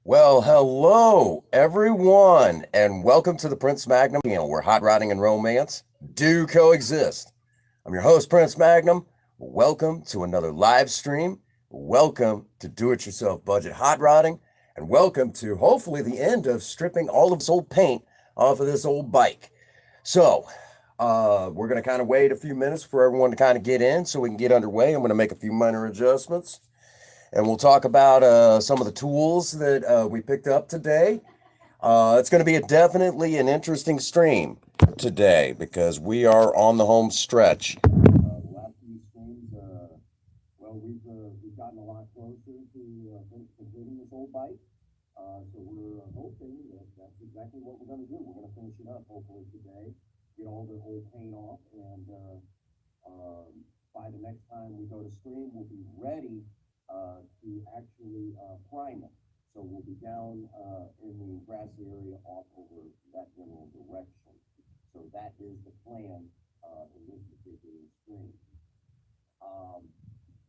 Well, hello everyone, and welcome to the Prince Magnum channel where hot rodding and romance do coexist. I'm your host, Prince Magnum. Welcome to another live stream. Welcome to Do It Yourself Budget Hot Rodding, and welcome to hopefully the end of stripping all of this old paint off of this old bike. So, we're going to kind of wait a few minutes for everyone to kind of get in so we can get underway. I'm going to make a few minor adjustments and we'll talk about some of the tools that we picked up today. It's going to be definitely an interesting stream today because we are on the home stretch. The last few streams, we've gotten a lot closer to completing this whole bike. So we're hoping that that's exactly what we're going to do. We're going to finish it up hopefully today, get all the old paint off, and by the next time we go to stream, we'll be ready to actually prime it. So we'll be down in the grassy area off over that general direction. So that is the plan in this particular stream.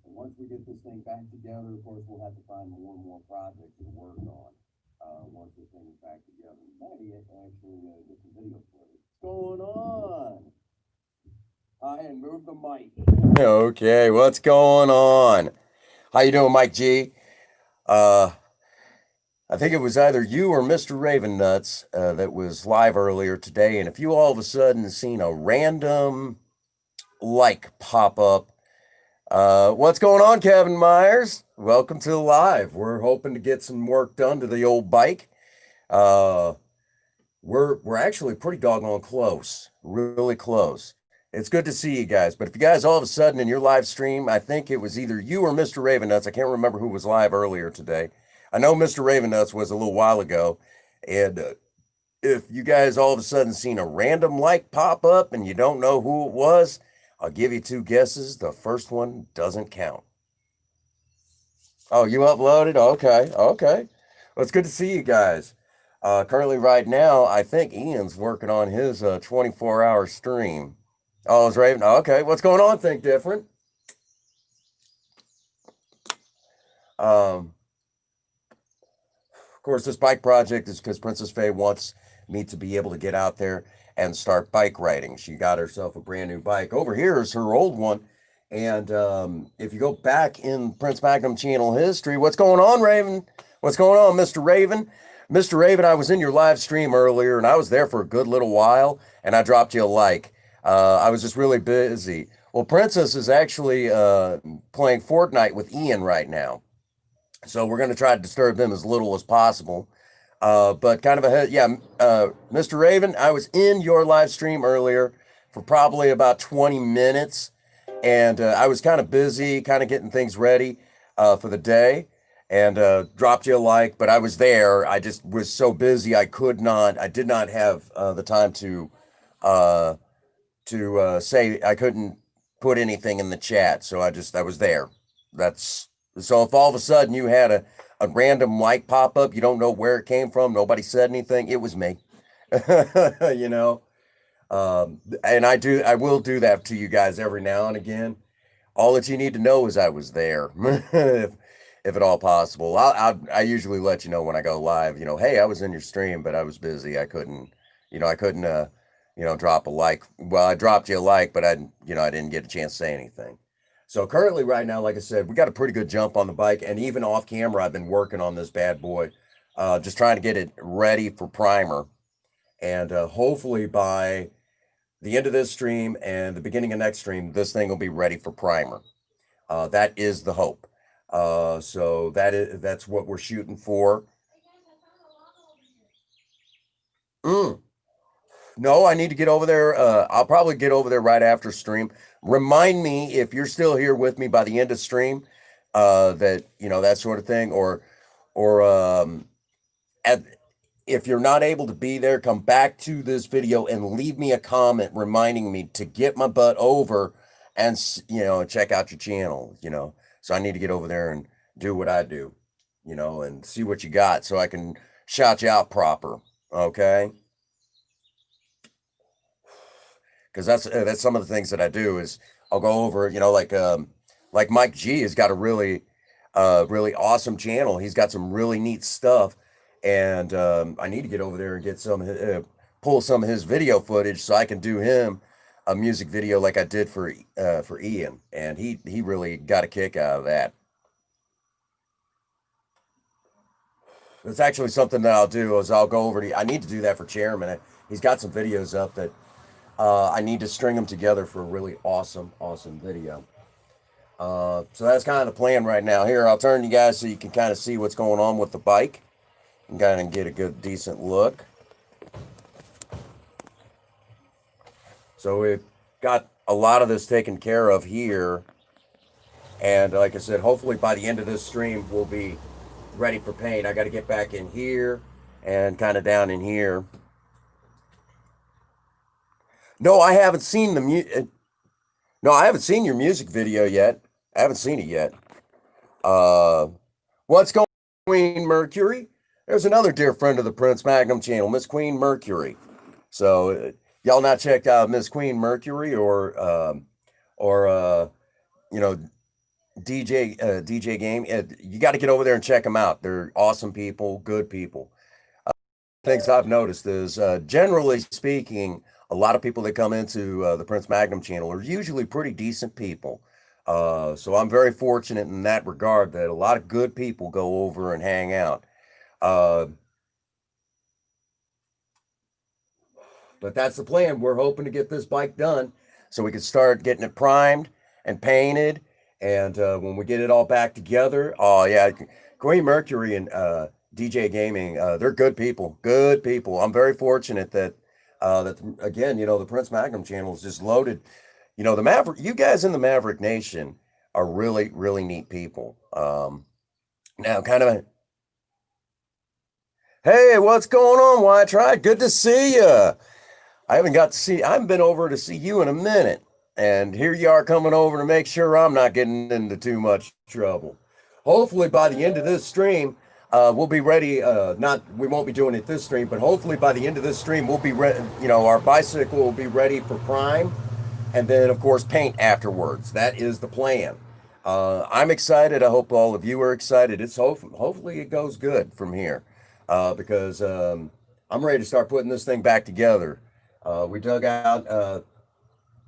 And once we get this thing back together, of course, we'll have to find more and more projects to work on once this thing is back together. Maybe actually get some video footage. What's going on? Hi, and move the mic. Okay, what's going on? How you doing, Mike G? I think it was either you or Mr. Raven Nuts that was live earlier today, and if you all of a sudden seen a random like pop up, what's going on, Kevin Myers? Welcome to the live. We're hoping to get some work done to the old bike. We're actually pretty doggone close, really close. It's good to see you guys. But if you guys all of a sudden in your live stream, I think it was either you or Mr. Raven Nuts. I can't remember who was live earlier today. I know Mr. Raven Nuts was a little while ago. And if you guys all of a sudden seen a random like pop up and you don't know who it was, I'll give you two guesses. The first one doesn't count. Oh, you uploaded? Okay. Well, it's good to see you guys. Currently right now, I think Ian's working on his 24-hour stream. Oh, it's Raven. Okay, what's going on? Think different. Of course, this bike project is because Princess Faye wants me to be able to get out there and start bike riding. She got herself a brand new bike. Over here is her old one. And if you go back in Prince Magnum channel history, what's going on, Raven? What's going on, Mr. Raven? Mr. Raven, I was in your live stream earlier, and I was there for a good little while, and I dropped you a like. I was just really busy. Well, Princess is actually playing Fortnite with Ian right now. So we're going to try to disturb them as little as possible. But kind of Mr. Raven, I was in your live stream earlier for probably about 20 minutes. And I was kind of busy, kind of getting things ready for the day. And dropped you a like, but I was there. I just was so busy I did not have the time to say I couldn't put anything in the chat. So I was there. So if all of a sudden you had a random like pop up, you don't know where it came from, nobody said anything, it was me. You know? And I will do that to you guys every now and again. All that you need to know is I was there. If at all possible. I usually let you know when I go live, hey, I was in your stream, but I was busy. I couldn't drop a like. Well, I dropped you a like, but I didn't get a chance to say anything. So currently right now, like I said, we got a pretty good jump on the bike, and even off camera, I've been working on this bad boy, just trying to get it ready for primer. And hopefully by the end of this stream and the beginning of next stream, this thing will be ready for primer. That is the hope. So that's what we're shooting for. No, I need to get over there. I'll probably get over there right after stream. Remind me if you're still here with me by the end of stream, that sort of thing, or if you're not able to be there, come back to this video and leave me a comment reminding me to get my butt over and, check out your channel, So I need to get over there and do what I do, and see what you got so I can shout you out proper. Okay. Because that's some of the things that I do is I'll go over, like Mike G has got a really awesome channel. He's got some really neat stuff and I need to get over there and get pull some of his video footage so I can do him a music video like I did for Ian, and he really got a kick out of that. It's actually something that I'll do is I'll go over to. I need to do that for Chairman. He's got some videos up that I need to string them together for a really awesome video. So that's kind of the plan right now. Here, I'll turn you guys so you can kind of see what's going on with the bike and kind of get a good, decent look. So we've got a lot of this taken care of here. And like I said, hopefully by the end of this stream, we'll be ready for paint. I got to get back in here and kind of down in here. No, I haven't seen No, I haven't seen your music video yet. I haven't seen it yet. What's going on, Queen Mercury? There's another dear friend of the Prince Magnum channel, Miss Queen Mercury. So y'all not checked out Miss Queen Mercury or you know, DJ Game. You got to get over there and check them out. They're awesome people, good people. Things I've noticed is generally speaking, a lot of people that come into the Prince Magnum channel are usually pretty decent people. So I'm very fortunate in that regard that a lot of good people go over and hang out. But that's the plan. We're hoping to get this bike done so we can start getting it primed and painted. And when we get it all back together, oh yeah, Queen Mercury and DJ Gaming, they're good people, good people. I'm very fortunate that again, you know, the Prince Magnum channel is just loaded. You know, the Maverick, you guys in the Maverick Nation are really, really neat people. Now kind of, hey, what's going on, Wyatt Tribe? Good to see you. I haven't been over to see you in a minute. And here you are coming over to make sure I'm not getting into too much trouble. Hopefully by the end of this stream, we'll be ready. We won't be doing it this stream, but hopefully by the end of this stream, we'll be ready. You know, our bicycle will be ready for prime, and then of course paint afterwards. That is the plan. I'm excited. I hope all of you are excited. Hopefully it goes good from here, because I'm ready to start putting this thing back together. We dug out.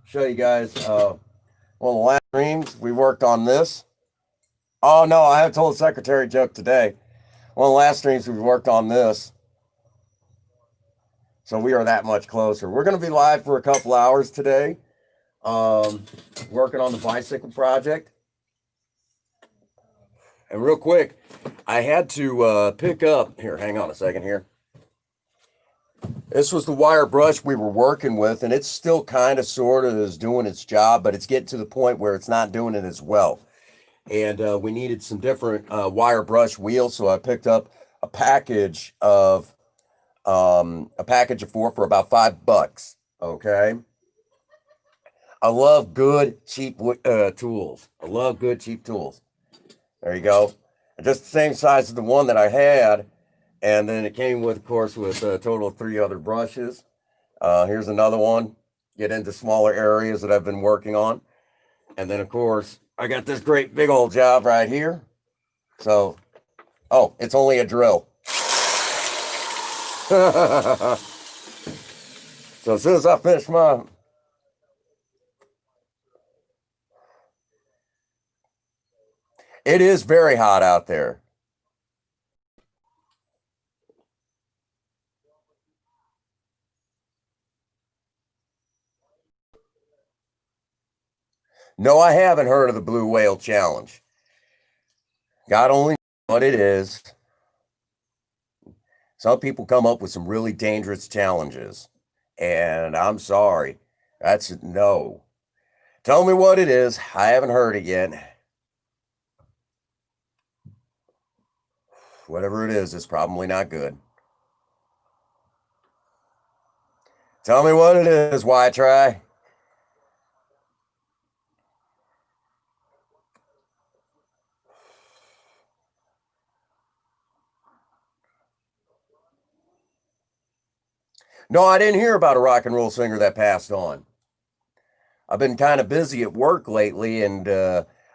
Show you guys. One of the last streams we worked on this. Oh no, I have told a secretary joke today. One of the last streams we worked on this. So we are that much closer. We're going to be live for a couple hours today. Working on the bicycle project. And real quick, I had to pick up, here, hang on a second here. This was the wire brush we were working with, and it's still kind of sort of is doing its job, but it's getting to the point where it's not doing it as well. And we needed some different wire brush wheels, so I picked up a package of four for about $5. Okay. I love good cheap tools. I love good cheap tools. There you go. And just the same size as the one that I had. And then it came with, of course, with a total of 3 other brushes. Here's another one. Get into smaller areas that I've been working on. And then, of course, I got this great big old job right here. So, oh, it's only a drill. So as soon as I finish my... It is very hot out there. No, I haven't heard of the Blue Whale Challenge. God only knows what it is. Some people come up with some really dangerous challenges. And I'm sorry. That's no. Tell me what it is. I haven't heard it yet. Whatever it is, it's probably not good. Tell me what it is, why try? No, I didn't hear about a rock and roll singer that passed on. I've been kind of busy at work lately, and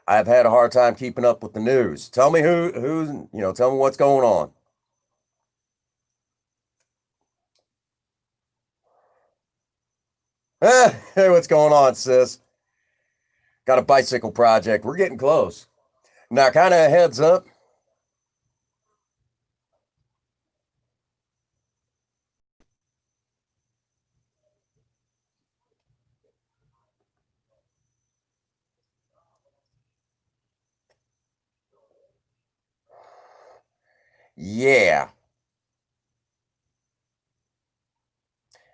I've had a hard time keeping up with the news. Tell me tell me what's going on. Hey, what's going on, sis? Got a bicycle project. We're getting close. Now, kind of a heads up. Yeah,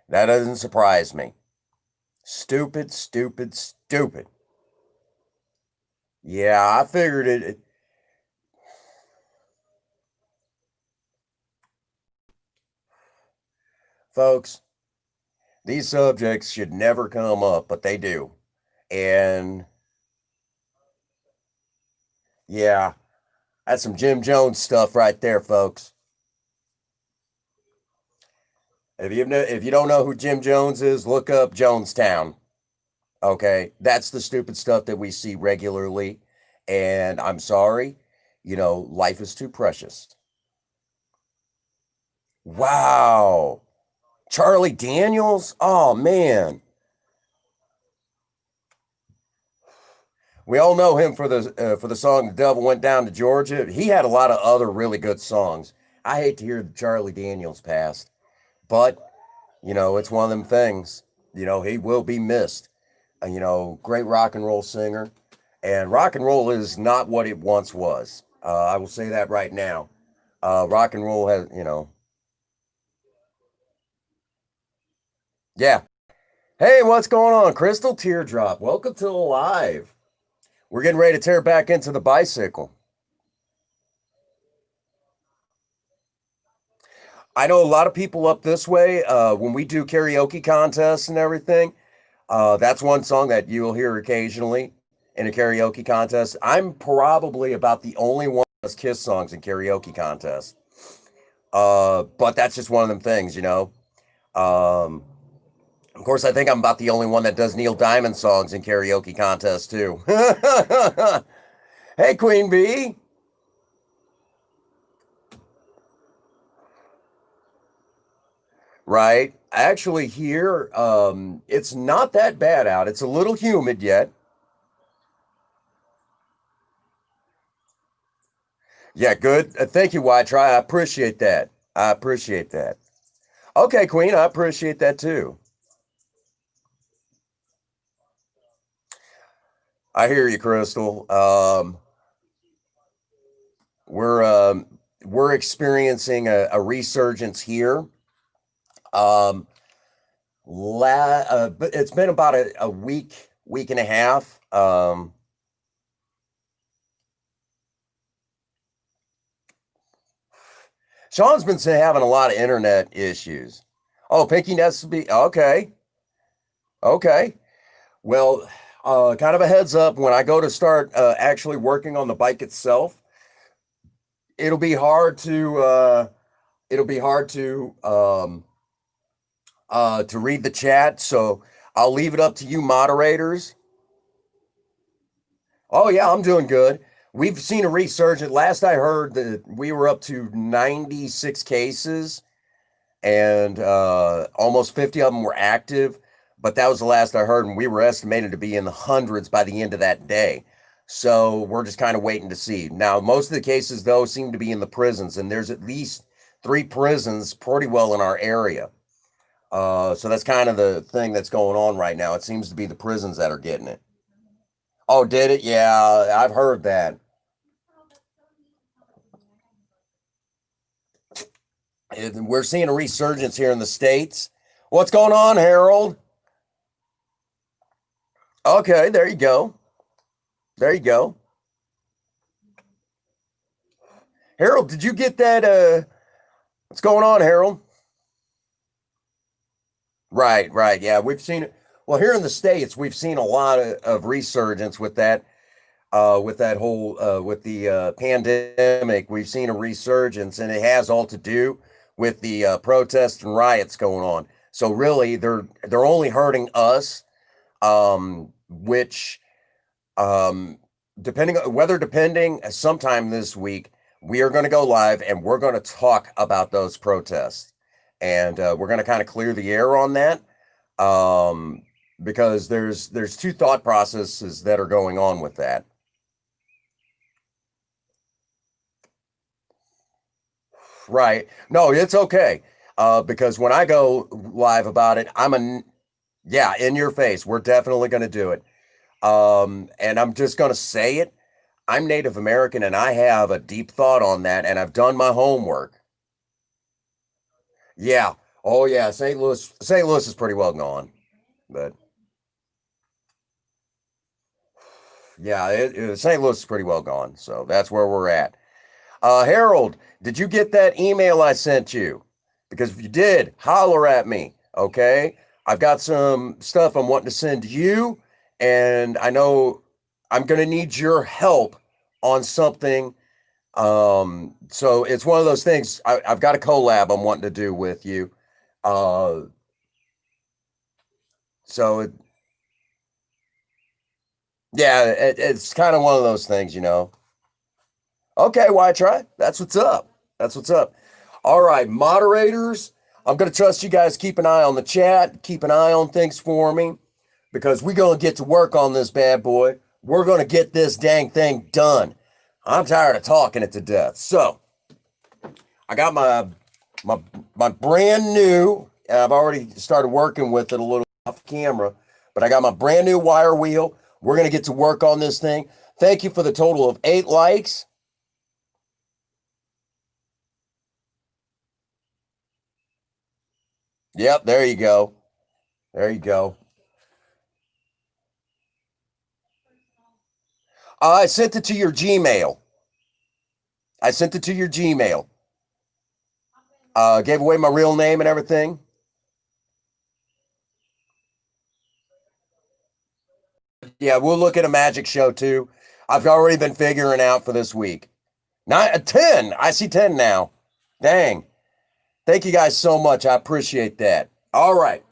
that doesn't surprise me. Stupid, stupid, stupid. Yeah, I figured folks, these subjects should never come up, but they do. And yeah, that's some Jim Jones stuff right there, folks. If you don't know who Jim Jones is, look up Jonestown. Okay, that's the stupid stuff that we see regularly. And I'm sorry, life is too precious. Wow. Charlie Daniels? Oh, man. We all know him for the song "The Devil Went Down to Georgia." He had a lot of other really good songs. I hate to hear that Charlie Daniels passed, but it's one of them things. He will be missed. Great rock and roll singer, and rock and roll is not what it once was. I will say that right now. Rock and roll has, yeah. Hey, what's going on, Crystal Teardrop? Welcome to the live. We're getting ready to tear back into the bicycle. I know a lot of people up this way. When we do karaoke contests and everything, that's one song that you'll hear occasionally in a karaoke contest. I'm probably about the only one that does Kiss songs in karaoke contests. But that's just one of them things. Um, of course, I think I'm about the only one that does Neil Diamond songs in karaoke contests too. Hey, Queen Bee. Right. Actually, here, it's not that bad out. It's a little humid yet. Yeah, good. Thank you, Y Try. I appreciate that. I appreciate that. Okay, Queen, I appreciate that too. I hear you, Crystal. We're um, we're experiencing a resurgence here. Um, but it's been about a week and a half. Sean's been having a lot of internet issues. Oh, Pinky Nesby. Okay, okay. Well, kind of a heads up. When I go to start actually working on the bike itself, it'll be hard to it'll be hard to read the chat. So I'll leave it up to you moderators. Oh yeah, I'm doing good. We've seen a resurgence. Last I heard that we were up to 96 cases and almost 50 of them were active. But that was the last I heard, and we were estimated to be in the hundreds by the end of that day. So we're just kind of waiting to see. Now, most of the cases, though, seem to be in the prisons, and there's at least 3 prisons pretty well in our area. So that's kind of the thing that's going on right now. It seems to be the prisons that are getting it. Oh, did it? Yeah, I've heard that. We're seeing a resurgence here in the States. What's going on, Harold? Okay, there you go. There you go. Harold, did you get that? What's going on, Harold? Right, right. Yeah, we've seen it. Well, here in the States, we've seen a lot of resurgence with that whole with the pandemic. We've seen a resurgence, and it has all to do with the protests and riots going on. So really, they're only hurting us, which um, depending sometime this week, we are going to go live and we're going to talk about those protests, and we're going to kind of clear the air on that. Um, because there's two thought processes that are going on with that. Right. No, it's okay. Because when I go live about it, yeah, in your face. We're definitely going to do it. And I'm just going to say it. I'm Native American and I have a deep thought on that and I've done my homework. Yeah. Oh yeah, St. Louis is pretty well gone. But yeah, St. Louis is pretty well gone. So that's where we're at. Harold, did you get that email I sent you? Because if you did, holler at me. Okay. I've got some stuff I'm wanting to send you, and I know I'm going to need your help on something. So it's one of those things. I've got a collab I'm wanting to do with you. Uh, so it, yeah, it's kind of one of those things, you know. Okay, why try? That's what's up. That's what's up. All right, moderators, I'm going to trust you guys. Keep an eye on the chat, keep an eye on things for me because we're going to get to work on this bad boy. We're going to get this dang thing done. I'm tired of talking it to death. So I got my brand new, and I've already started working with it a little off camera, but I got my brand new wire wheel. We're going to get to work on this thing. Thank you for the total of 8 likes. Yep, there you go. There you go. I sent it to your Gmail. I sent it to your Gmail. Gave away my real name and everything. Yeah, we'll look at a magic show too. I've already been figuring out for this week. Not 10. I see 10 now. Dang. Thank you guys so much. I appreciate that. All right.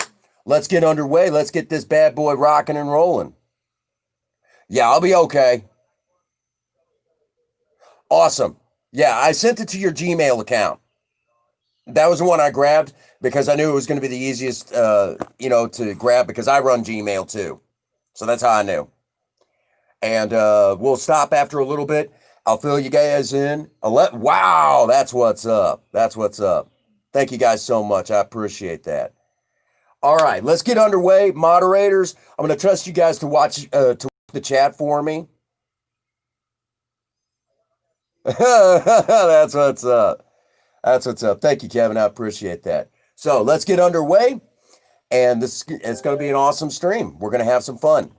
Let's get underway. Let's get this bad boy rocking and rolling. Yeah, I'll be okay. Awesome. Yeah, I sent it to your Gmail account. That was the one I grabbed because I knew it was going to be the easiest, to grab because I run Gmail too. So that's how I knew. And we'll stop after a little bit. I'll fill you guys in. Wow, that's what's up. That's what's up. Thank you guys so much. I appreciate that. All right, let's get underway. Moderators, I'm going to trust you guys to watch the chat for me. That's what's up. That's what's up. Thank you, Kevin. I appreciate that. So let's get underway. And it's going to be an awesome stream. We're going to have some fun.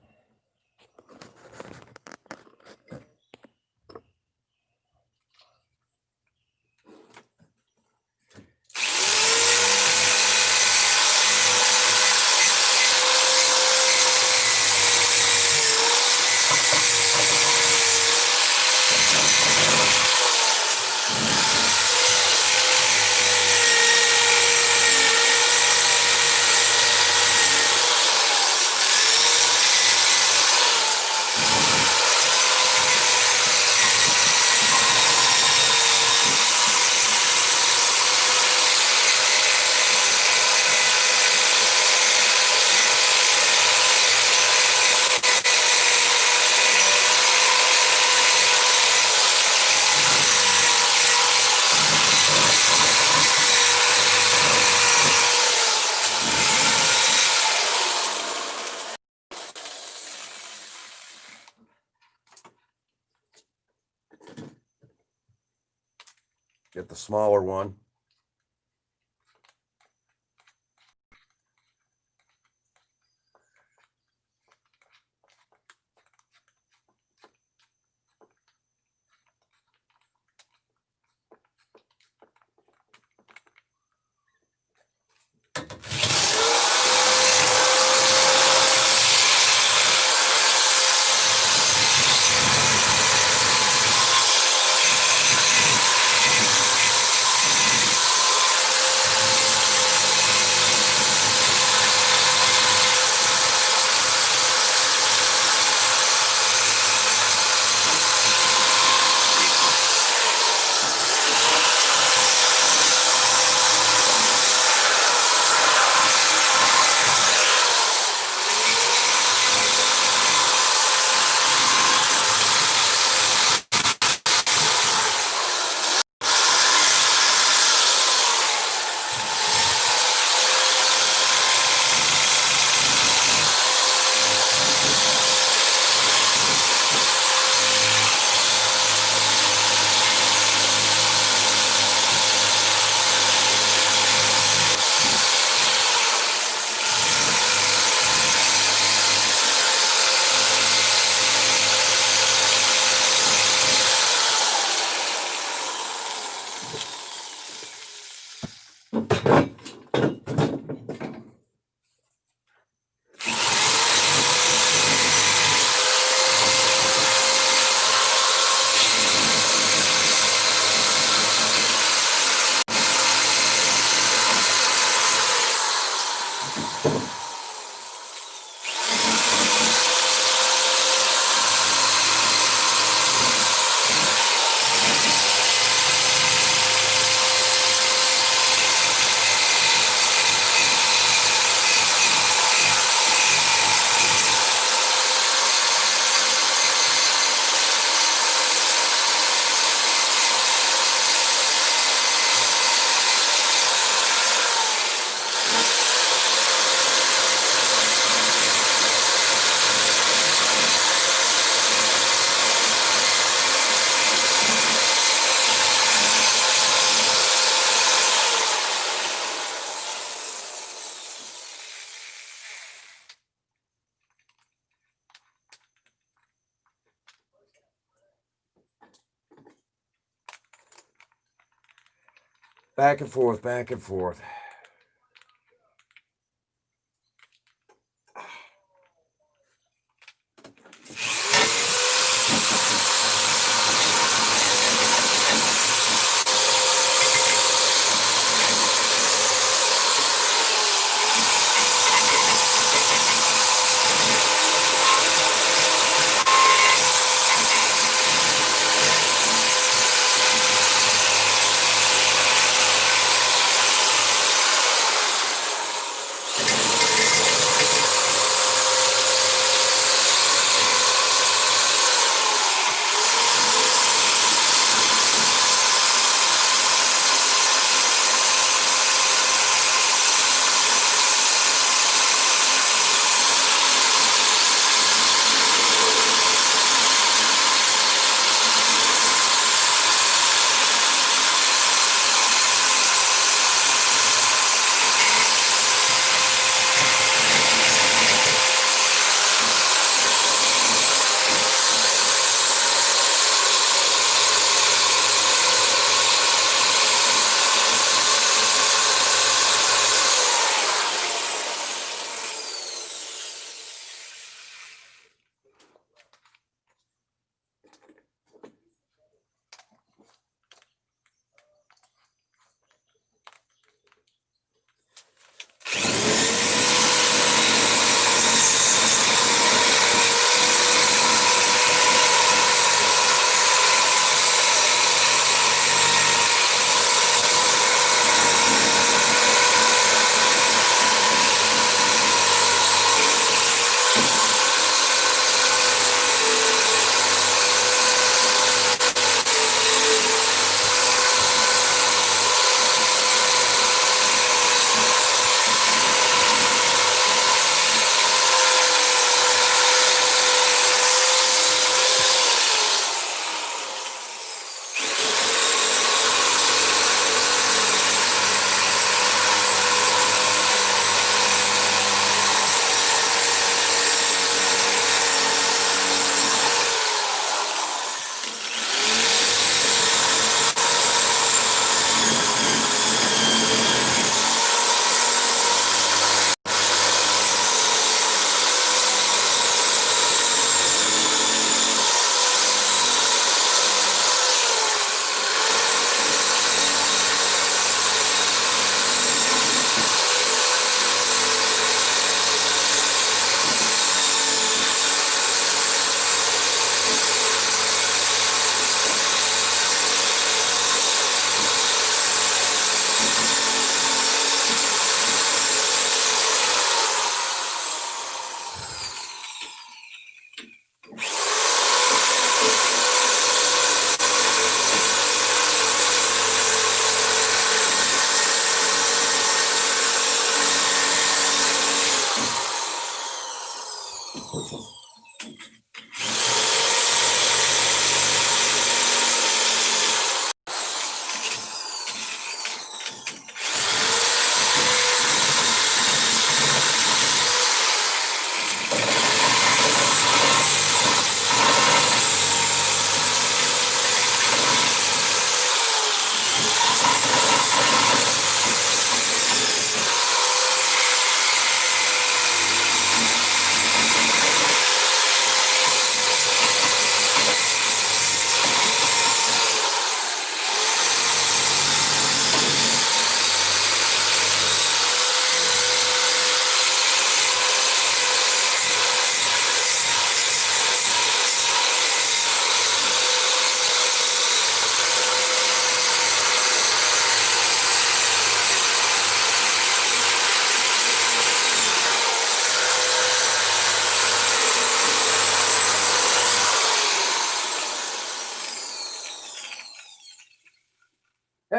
Get the smaller one. Back and forth, back and forth.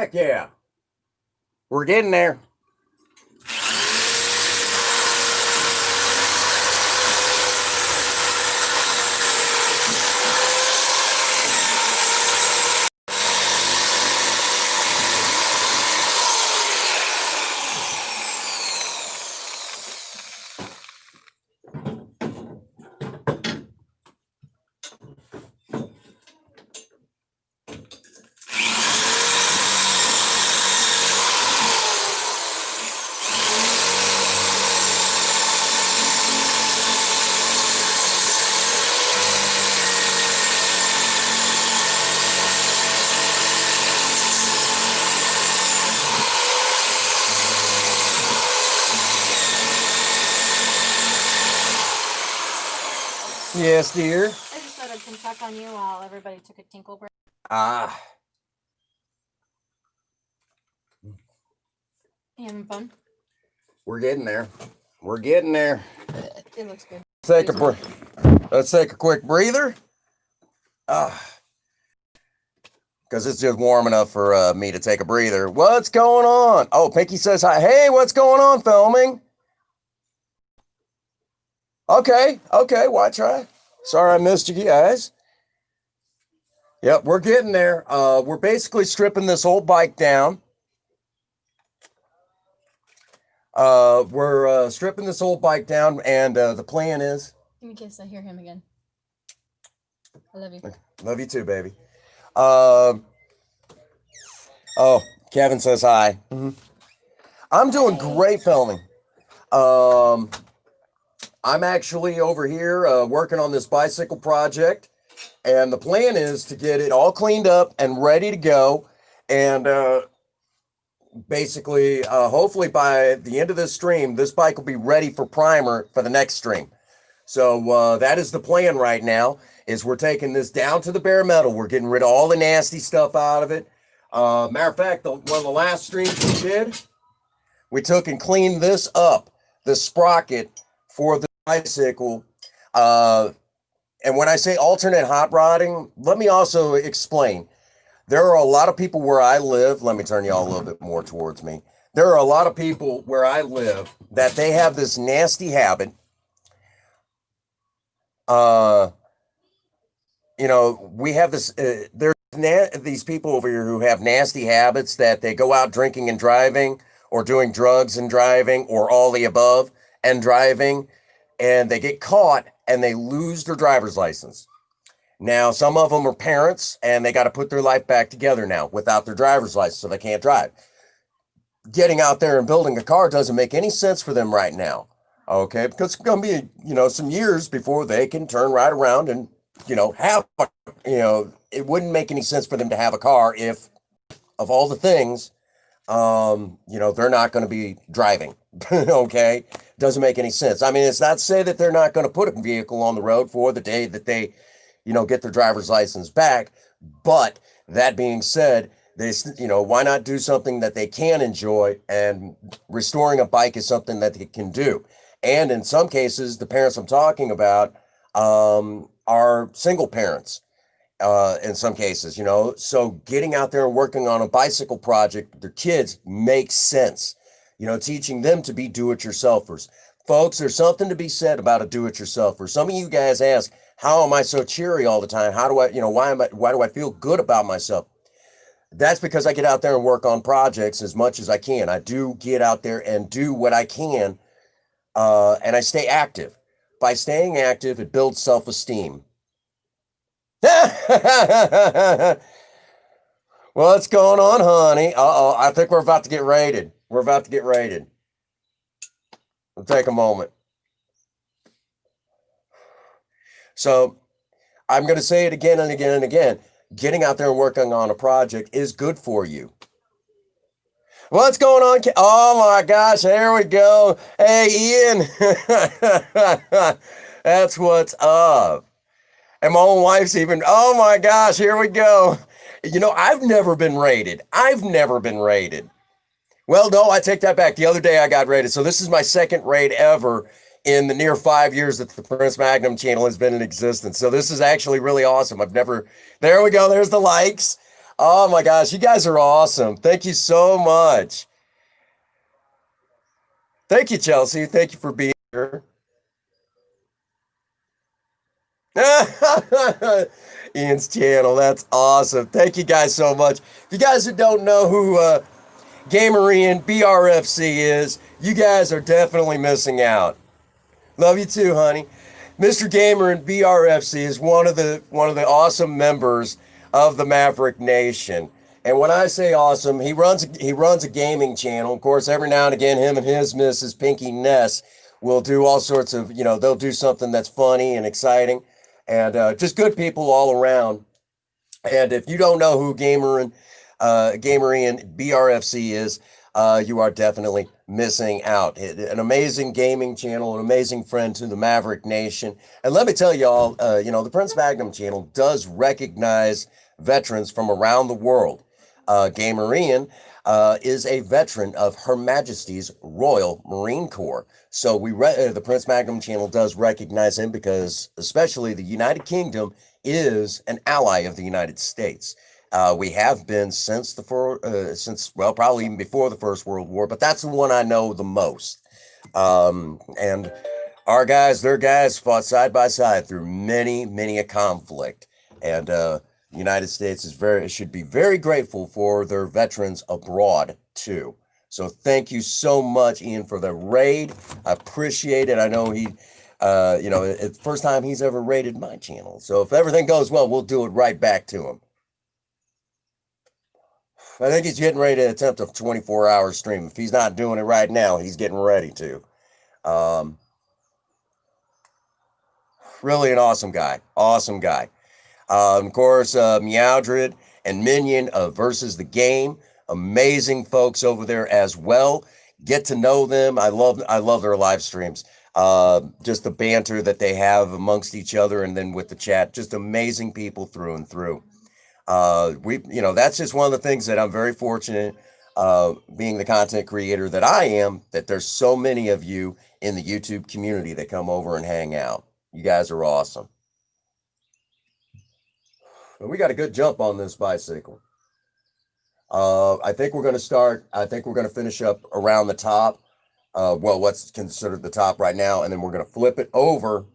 Heck yeah. We're getting there. Yes, dear. I just thought I'd come check on you while everybody took a tinkle break. Ah. You having fun? We're getting there. We're getting there. It looks good. Let's take a quick breather. Because it's just warm enough for me to take a breather. What's going on? Oh, Pinky says hi. Hey, what's going on, filming? Okay, why try? Sorry I missed you guys. Yep, we're getting there. We're basically stripping this old bike down. We're stripping this old bike down, and the plan is... Give me a kiss. I hear him again. I love you. Love you too, baby. Oh, Kevin says hi. Mm-hmm. I'm doing great filming. I'm actually over here working on this bicycle project, and the plan is to get it all cleaned up and ready to go, and basically, hopefully by the end of this stream, this bike will be ready for primer for the next stream. So that is the plan right now, is we're taking this down to the bare metal. We're getting rid of all the nasty stuff out of it. Matter of fact, one of the last streams we did, we took and cleaned this up, the sprocket for the bicycle. And when I say alternate hot rodding, let me also explain. There are a lot of people where I live. Let me turn y'all a little bit more towards me. There are a lot of people where I live that they have this nasty habit. You know, we have this, there's these people over here who have nasty habits that they go out drinking and driving, or doing drugs and driving, or all the above and driving, and they get caught and they lose their driver's license. Now, some of them are parents and they got to put their life back together now without their driver's license, so they can't drive. Getting out there and building a car doesn't make any sense for them right now. Okay, because it's going to be, you know, some years before they can turn right around and, you know, have, you know, it wouldn't make any sense for them to have a car if, of all the things, you know, they're not going to be driving. Okay, doesn't make any sense. I mean, it's not to say that they're not going to put a vehicle on the road for the day that they, you know, get their driver's license back. But that being said, they, you know, why not do something that they can enjoy? And restoring a bike is something that they can do. And in some cases, the parents I'm talking about are single parents in some cases, you know. So getting out there and working on a bicycle project with their kids makes sense. You know, teaching them to be do-it-yourselfers. Folks, there's something to be said about a do-it-yourselfer. Some of you guys ask, how am I so cheery all the time? How do I, you know, why do I feel good about myself? That's because I get out there and work on projects as much as I can. I do get out there and do what I can. And I stay active. By staying active, it builds self-esteem. What's going on, honey? Uh-oh, I think we're about to get raided. We're about to get raided. We'll take a moment. So I'm going to say it again and again and again. Getting out there and working on a project is good for you. What's going on? Oh my gosh, here we go. Hey, Ian. That's what's up. And my own wife's even, oh my gosh, here we go. You know, I've never been raided. Well, no, I take that back. The other day I got raided. So this is my second raid ever in the near 5 years that the Prince Magnum channel has been in existence. So this is actually really awesome. There we go. There's the likes. Oh my gosh, you guys are awesome. Thank you so much. Thank you, Chelsea. Thank you for being here. Ian's channel. That's awesome. Thank you guys so much. If you guys who don't know who Gamer Ian BRFC is, you guys are definitely missing out. Love you too, honey. Mr. Gamer and BRFC is one of the awesome members of the Maverick Nation. And when I say awesome, he runs a gaming channel. Of course, every now and again, him and his missus Pinky Ness will do all sorts of, you know, they'll do something that's funny and exciting, and just good people all around. And if you don't know who Gamer Ian BRFC is, you are definitely missing out. An amazing gaming channel, an amazing friend to the Maverick Nation. And let me tell y'all, the Prince Magnum channel does recognize veterans from around the world. Gamer Ian is a veteran of Her Majesty's Royal Marine Corps. So the Prince Magnum channel does recognize him because especially the United Kingdom is an ally of the United States. We have been since probably even before the First World War, but that's the one I know the most. And their guys fought side by side through many a conflict. And United States should be very grateful for their veterans abroad too. So thank you so much, Ian, for the raid. I appreciate it. I know it's the first time he's ever raided my channel. So if everything goes well, we'll do it right back to him. I think he's getting ready to attempt a 24-hour stream. If he's not doing it right now, he's getting ready to. Really an awesome guy. Awesome guy. Of course, Meowdred and Minion versus the game. Amazing folks over there as well. Get to know them. I love their live streams. Just the banter that they have amongst each other, and then with the chat, just amazing people through and through. That's just one of the things that I'm very fortunate, being the content creator that I am, that there's so many of you in the YouTube community that come over and hang out. You guys are awesome. We got a good jump on this bicycle. I think we're going to finish up around the top. What's considered the top right now. And then we're going to flip it over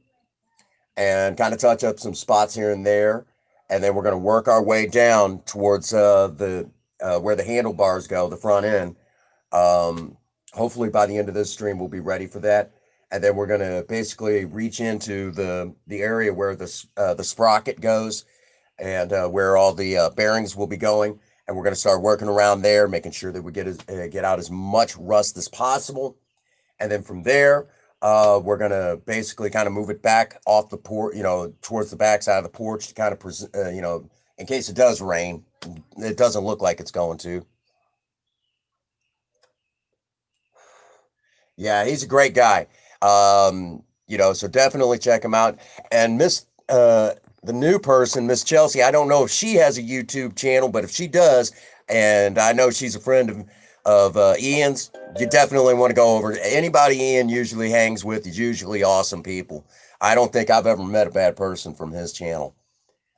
and kind of touch up some spots here and there. And then we're going to work our way down towards where the handlebars go, the front end. Hopefully by the end of this stream, we'll be ready for that. And then we're going to basically reach into the area where the sprocket goes and where all the bearings will be going. And we're going to start working around there, making sure that we get out as much rust as possible. And then from there, we're going to basically kind of move it back off the porch, towards the back side of the porch to kind of, in case it does rain. It doesn't look like it's going to. Yeah, he's a great guy. So definitely check him out. And the new person, Miss Chelsea, I don't know if she has a YouTube channel, but if she does, and I know she's a friend of Ian's, you definitely want to go over. Anybody Ian usually hangs with is usually awesome people. I don't think I've ever met a bad person from his channel.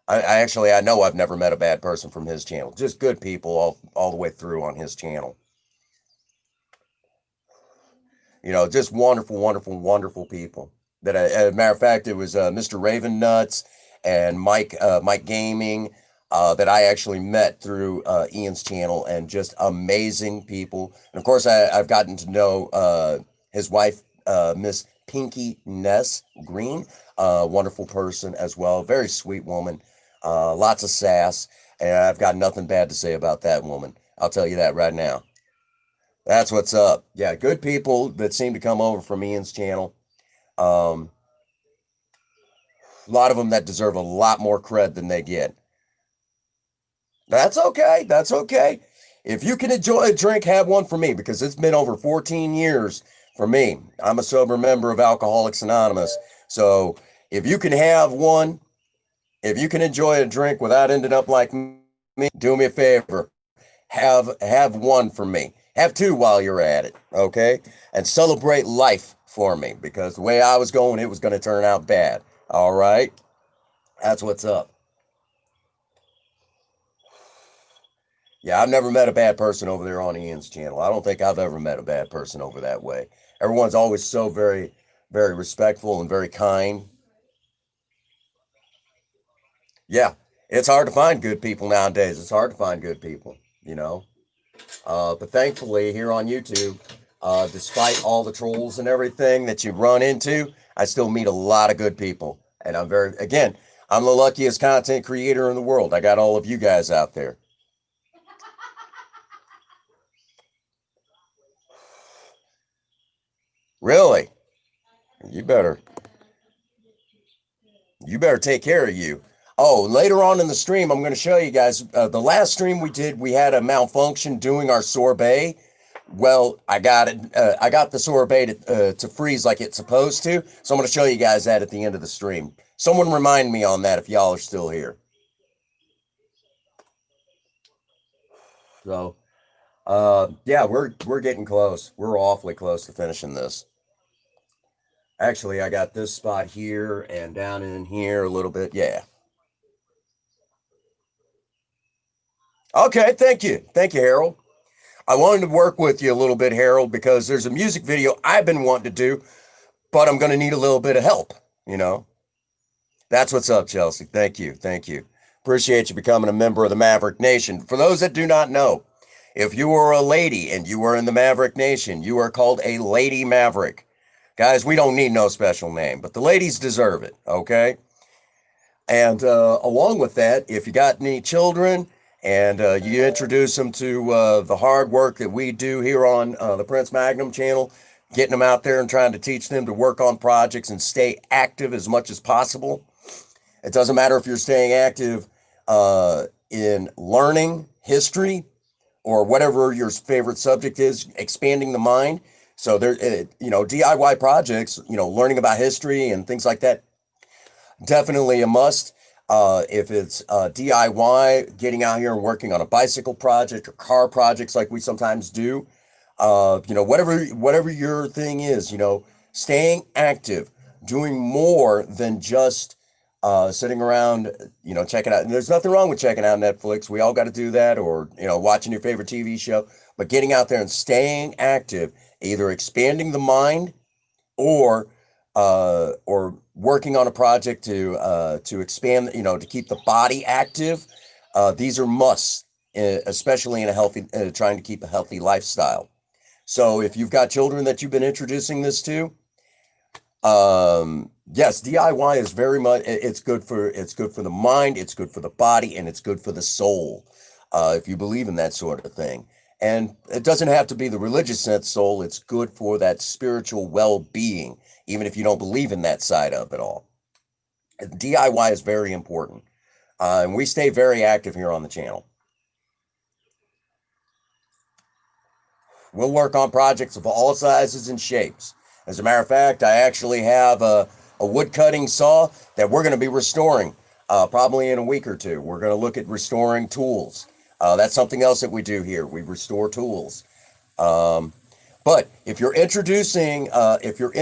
I know I've never met a bad person from his channel. Just good people all the way through on his channel. Just wonderful people. That, as a matter of fact, it was Mr. Raven Nuts and Mike Gaming that I actually met through Ian's channel, and just amazing people. And of course, I've gotten to know his wife, Miss Pinky Ness Green, wonderful person as well, very sweet woman, lots of sass, and I've got nothing bad to say about that woman. I'll tell you that right now. That's what's up. Yeah, good people that seem to come over from Ian's channel. A lot of them that deserve a lot more cred than they get. That's okay. That's okay. If you can enjoy a drink, have one for me, because it's been over 14 years for me. I'm a sober member of Alcoholics Anonymous. So if you can have one, if you can enjoy a drink without ending up like me, do me a favor. Have one for me. Have two while you're at it, okay? And celebrate life for me, because the way I was going, it was going to turn out bad. All right? That's what's up. Yeah, I've never met a bad person over there on Ian's channel. I don't think I've ever met a bad person over that way. Everyone's always so very, very respectful and very kind. Yeah, it's hard to find good people nowadays. It's hard to find good people, But thankfully, here on YouTube, despite all the trolls and everything that you run into, I still meet a lot of good people. And I'm the luckiest content creator in the world. I got all of you guys out there. Really? You better take care of you. Oh, later on in the stream, I'm going to show you guys, the last stream we did, we had a malfunction doing our sorbet. Well, I got it. I got the sorbet to freeze like it's supposed to. So I'm going to show you guys that at the end of the stream. Someone remind me on that if y'all are still here. So, yeah, we're getting close. We're awfully close to finishing this. Actually, I got this spot here and down in here a little bit. Yeah. Okay, thank you. Thank you, Harold. I wanted to work with you a little bit, Harold, because there's a music video I've been wanting to do, but I'm going to need a little bit of help, you know? That's what's up, Chelsea. Thank you. Thank you. Appreciate you becoming a member of the Maverick Nation. For those that do not know, if you are a lady and you are in the Maverick Nation, you are called a Lady Maverick. Guys, we don't need no special name, but the ladies deserve it, okay? And along with that, if you got any children and you introduce them to the hard work that we do here on the Prince Magnum channel, getting them out there and trying to teach them to work on projects and stay active as much as possible. It doesn't matter if you're staying active in learning history or whatever your favorite subject is, expanding the mind. So there, DIY projects, learning about history and things like that, definitely a must. If it's DIY, getting out here and working on a bicycle project or car projects like we sometimes do, whatever your thing is, staying active, doing more than just sitting around, checking out. And there's nothing wrong with checking out Netflix. We all got to do that, or watching your favorite TV show. But getting out there and staying active, either expanding the mind or working on a project to expand, to keep the body active. These are musts, especially in a healthy, trying to keep a healthy lifestyle. So if you've got children that you've been introducing this to, yes, DIY is very much, it's good for the mind, it's good for the body, and it's good for the soul. If you believe in that sort of thing. And it doesn't have to be the religious sense soul. It's good for that spiritual well-being, even if you don't believe in that side of it all. DIY is very important. And we stay very active here on the channel. We'll work on projects of all sizes and shapes. As a matter of fact, I actually have a wood cutting saw that we're going to be restoring probably in a week or two. We're going to look at restoring tools. That's something else that we do here. We restore tools. But if you're introducing your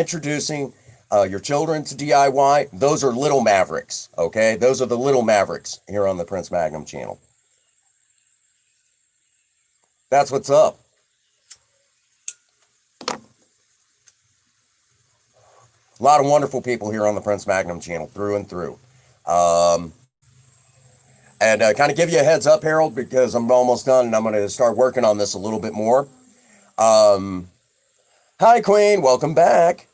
children to DIY, those are little mavericks. Okay, those are the little mavericks here on the Prince Magnum channel. That's what's up. A lot of wonderful people here on the Prince Magnum channel, through and through. And kind of give you a heads up, Harold, because I'm almost done and I'm going to start working on this a little bit more. Hi, Queen. Welcome back.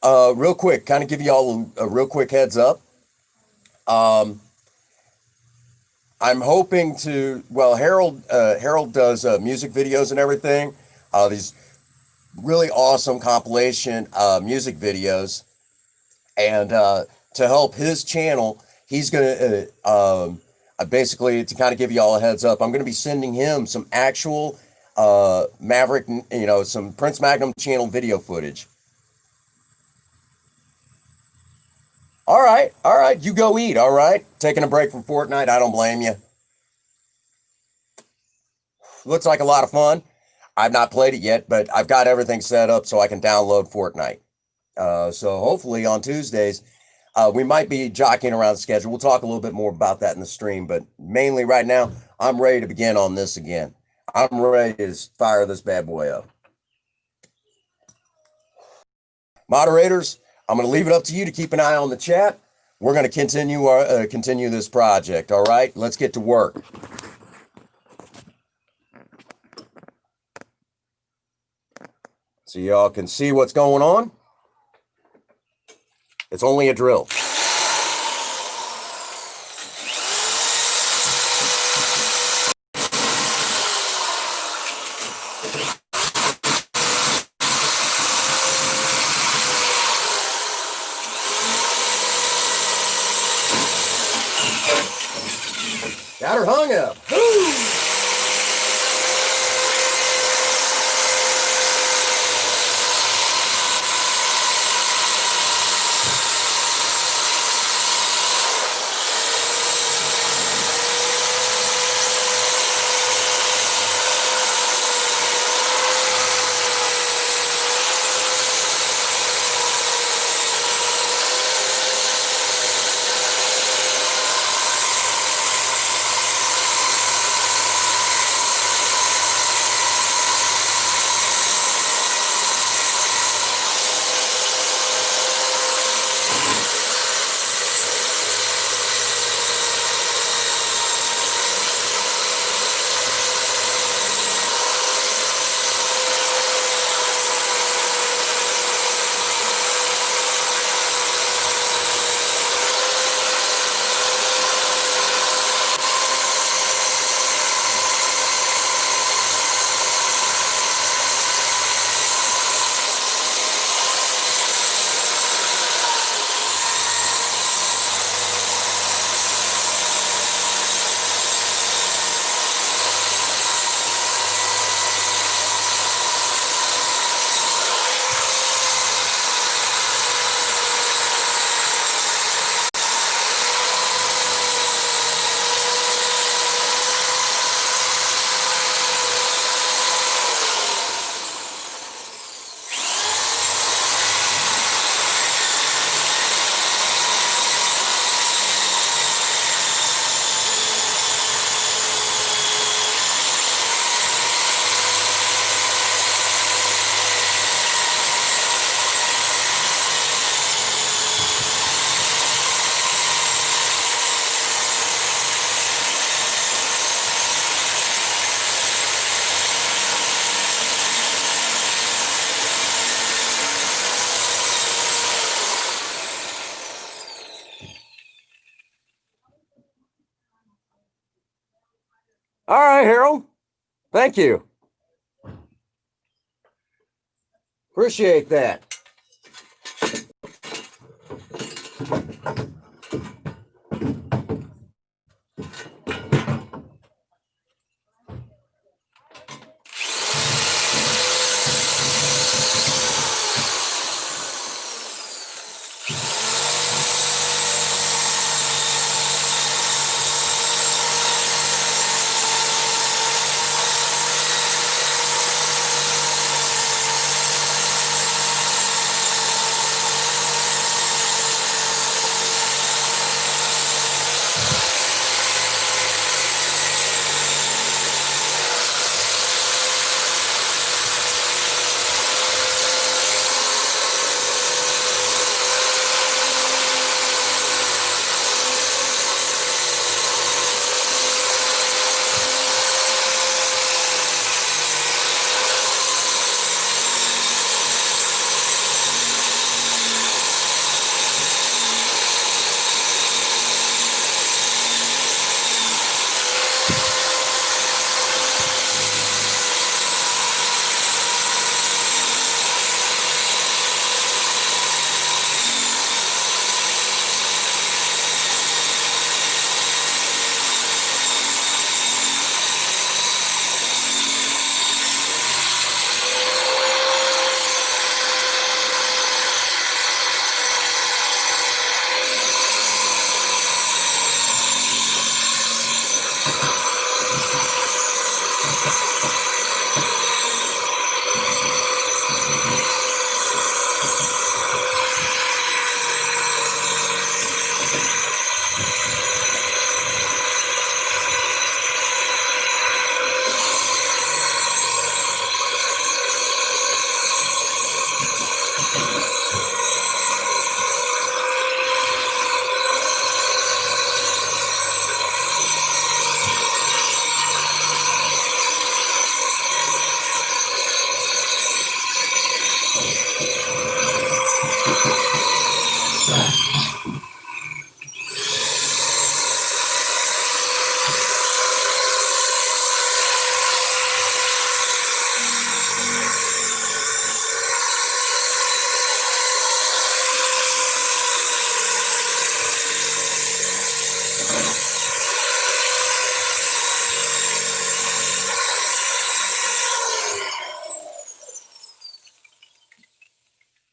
Real quick, kind of give you all a real quick heads up. I'm hoping to, Harold does music videos and everything. These really awesome compilation music videos. And to help his channel, he's going to... basically, to kind of give you all a heads up, I'm going to be sending him some actual Maverick, some Prince Magnum channel video footage. All right, you go eat, all right? Taking a break from Fortnite, I don't blame you. Looks like a lot of fun. I've not played it yet, but I've got everything set up so I can download Fortnite. So hopefully on Tuesdays, we might be jockeying around the schedule. We'll talk a little bit more about that in the stream, but mainly right now, I'm ready to begin on this again. I'm ready to fire this bad boy up. Moderators, I'm going to leave it up to you to keep an eye on the chat. We're going to continue this project. All right, let's get to work. So y'all can see what's going on. It's only a drill. Got her hung up. Woo! right, Harold. Thank you. Appreciate that.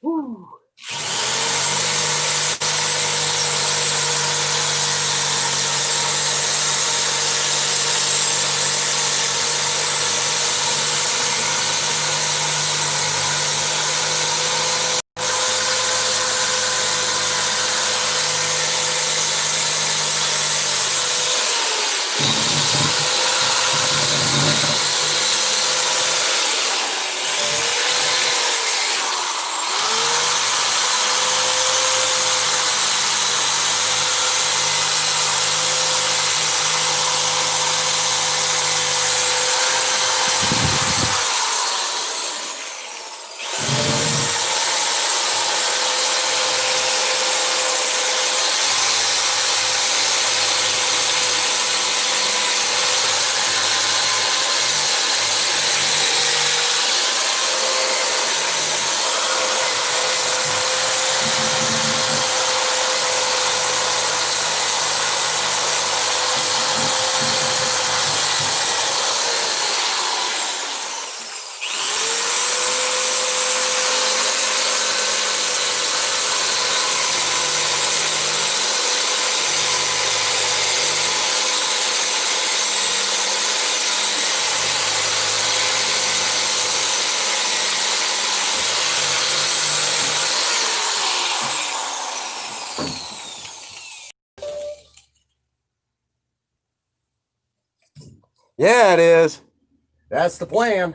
Whew. Yeah, it is. That's the plan.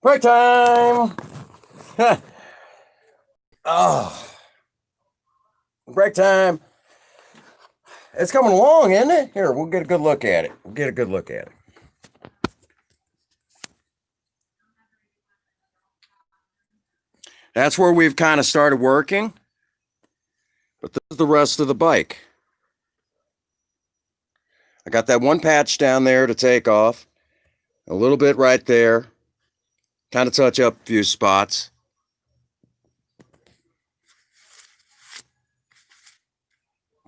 Break time. Oh, break time. It's coming along, isn't it? Here, we'll get a good look at it. That's where we've kind of started working. But this is the rest of the bike. I got that one patch down there to take off. A little bit right there. Kind of touch up a few spots.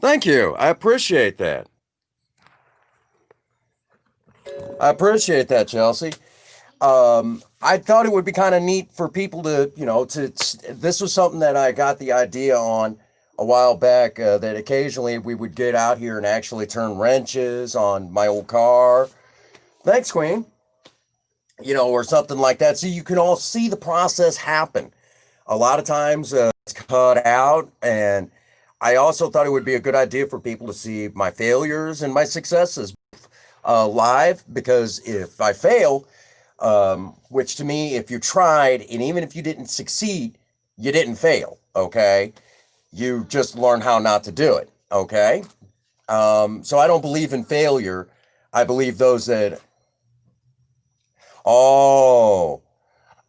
Thank you. I appreciate that. Chelsea. I thought it would be kind of neat for people to, this was something that I got the idea on a while back, that occasionally we would get out here and actually turn wrenches on my old car. Thanks, Queen. Or something like that. So you can all see the process happen. A lot of times it's cut out, and I also thought it would be a good idea for people to see my failures and my successes live, because if I fail, which to me, if you tried and even if you didn't succeed, you didn't fail, okay? You just learn how not to do it, okay? So I don't believe in failure. I believe those that... Oh,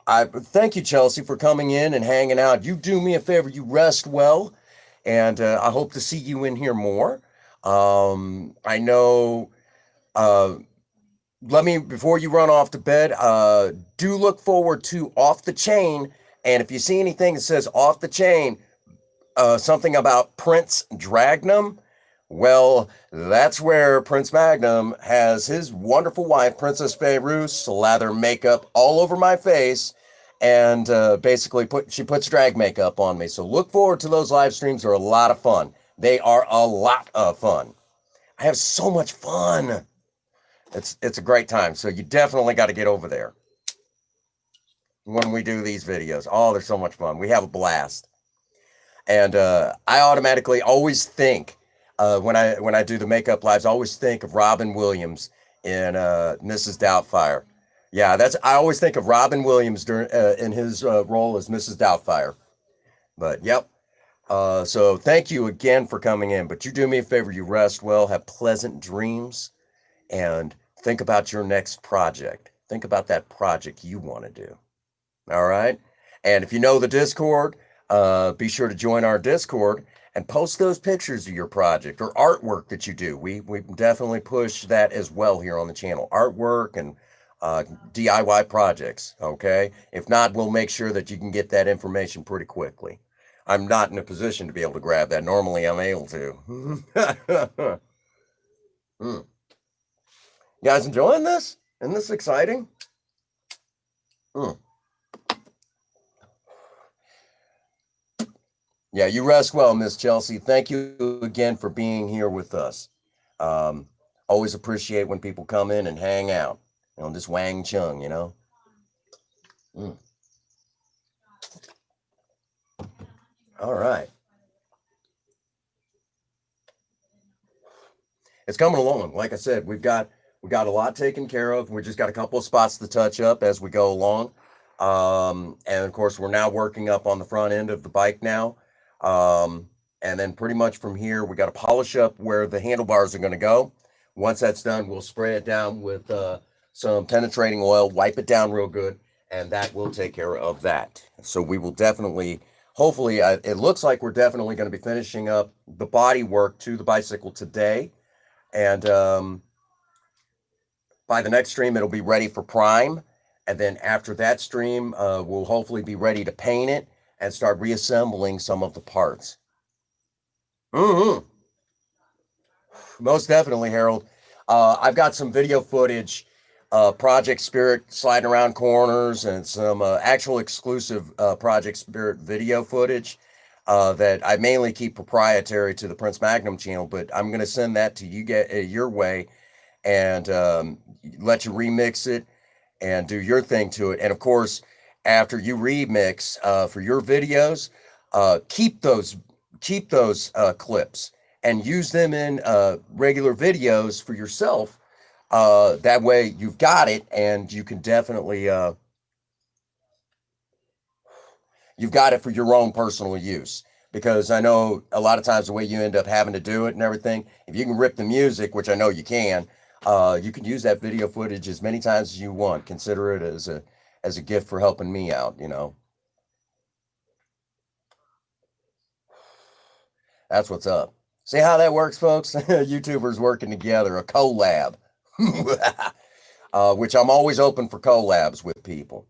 I thank you, Chelsea, for coming in and hanging out. You do me a favor. You rest well, and I hope to see you in here more. I know... let me, before you run off to bed, do look forward to Off the Chain. And if you see anything that says Off the Chain, something about Prince Dragnum, well, that's where Prince Magnum has his wonderful wife, Princess Fairuz, slather makeup all over my face, and basically she puts drag makeup on me. So look forward to those live streams. They're a lot of fun. They are a lot of fun. I have so much fun. It's a great time. So you definitely got to get over there when we do these videos. Oh, they're so much fun. We have a blast. And I automatically always think, when I do the makeup lives, I always think of Robin Williams in Mrs. Doubtfire. Yeah, I always think of Robin Williams in his role as Mrs. Doubtfire. But yep. So thank you again for coming in. But you do me a favor, you rest well, have pleasant dreams, and think about your next project. Think about that project you want to do. All right. And if you know the Discord, be sure to join our Discord and post those pictures of your project or artwork that you do. We definitely push that as well here on the channel. Artwork and DIY projects. Okay. If not, we'll make sure that you can get that information pretty quickly. I'm not in a position to be able to grab that. Normally I'm able to. You guys enjoying this? Isn't this exciting? Yeah, you rest well, Miss Chelsea. Thank you again for being here with us. Always appreciate when people come in and hang out. This Wang Chung, All right. It's coming along. Like I said, we got a lot taken care of. We just got a couple of spots to touch up as we go along. And of course, we're now working up on the front end of the bike now. And then pretty much from here, we got to polish up where the handlebars are going to go. Once that's done, we'll spray it down with some penetrating oil, wipe it down real good, and that will take care of that. So we will definitely, hopefully, it looks like we're definitely going to be finishing up the body work to the bicycle today. And by the next stream, it'll be ready for prime. And then after that stream, we'll hopefully be ready to paint it and start reassembling some of the parts. Most definitely, Harold. I've got some video footage, Project Spirit sliding around corners, and some actual exclusive Project Spirit video footage that I mainly keep proprietary to the Prince Magnum channel, but I'm going to send that to you your way and let you remix it and do your thing to it. And of course, after you remix for your videos, keep those clips and use them in regular videos for yourself. That way you've got it, and you can definitely you've got it for your own personal use. Because I know a lot of times the way you end up having to do it and everything, if you can rip the music, which I know you can use that video footage as many times as you want. Consider it as a gift for helping me out, you know. That's what's up. See how that works, folks? YouTubers working together, a collab. Which I'm always open for collabs with people.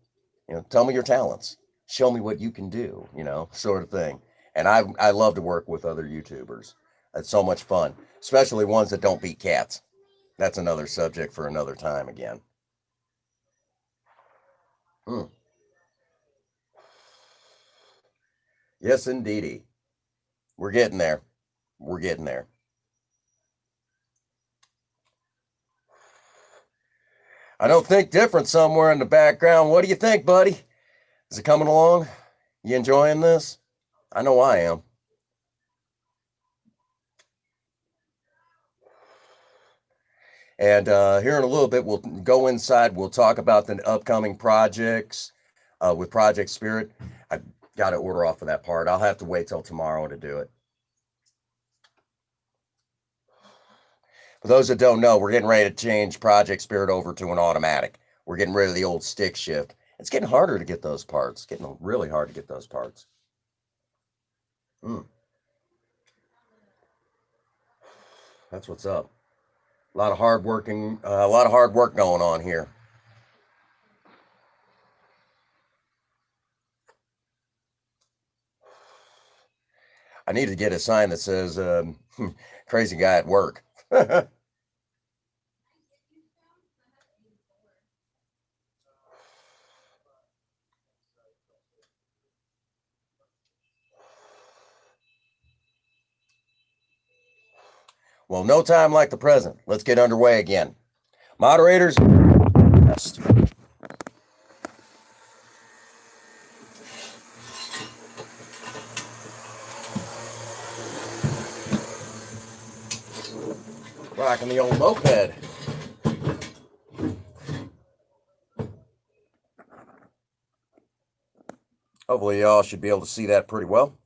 You know, tell me your talents. Show me what you can do, you know, sort of thing. And I love to work with other YouTubers. It's so much fun, especially ones that don't beat cats. That's another subject for another time again. Hmm. Yes, indeedy. We're getting there. We're getting there. I don't think different somewhere in the background. What do you think, buddy? Is it coming along? You enjoying this? I know I am. And here in a little bit, we'll go inside. We'll talk about the upcoming projects with Project Spirit. I got to order off of that part. I'll have to wait till tomorrow to do it. For those that don't know, we're getting ready to change Project Spirit over to an automatic. We're getting rid of the old stick shift. It's getting harder to get those parts. It's getting really hard to get those parts. That's what's up. A lot of hard work going on here. I need to get a sign that says crazy guy at work. Well, no time like the present. Let's get underway again. Moderators. Rocking the old moped. Hopefully y'all should be able to see that pretty well.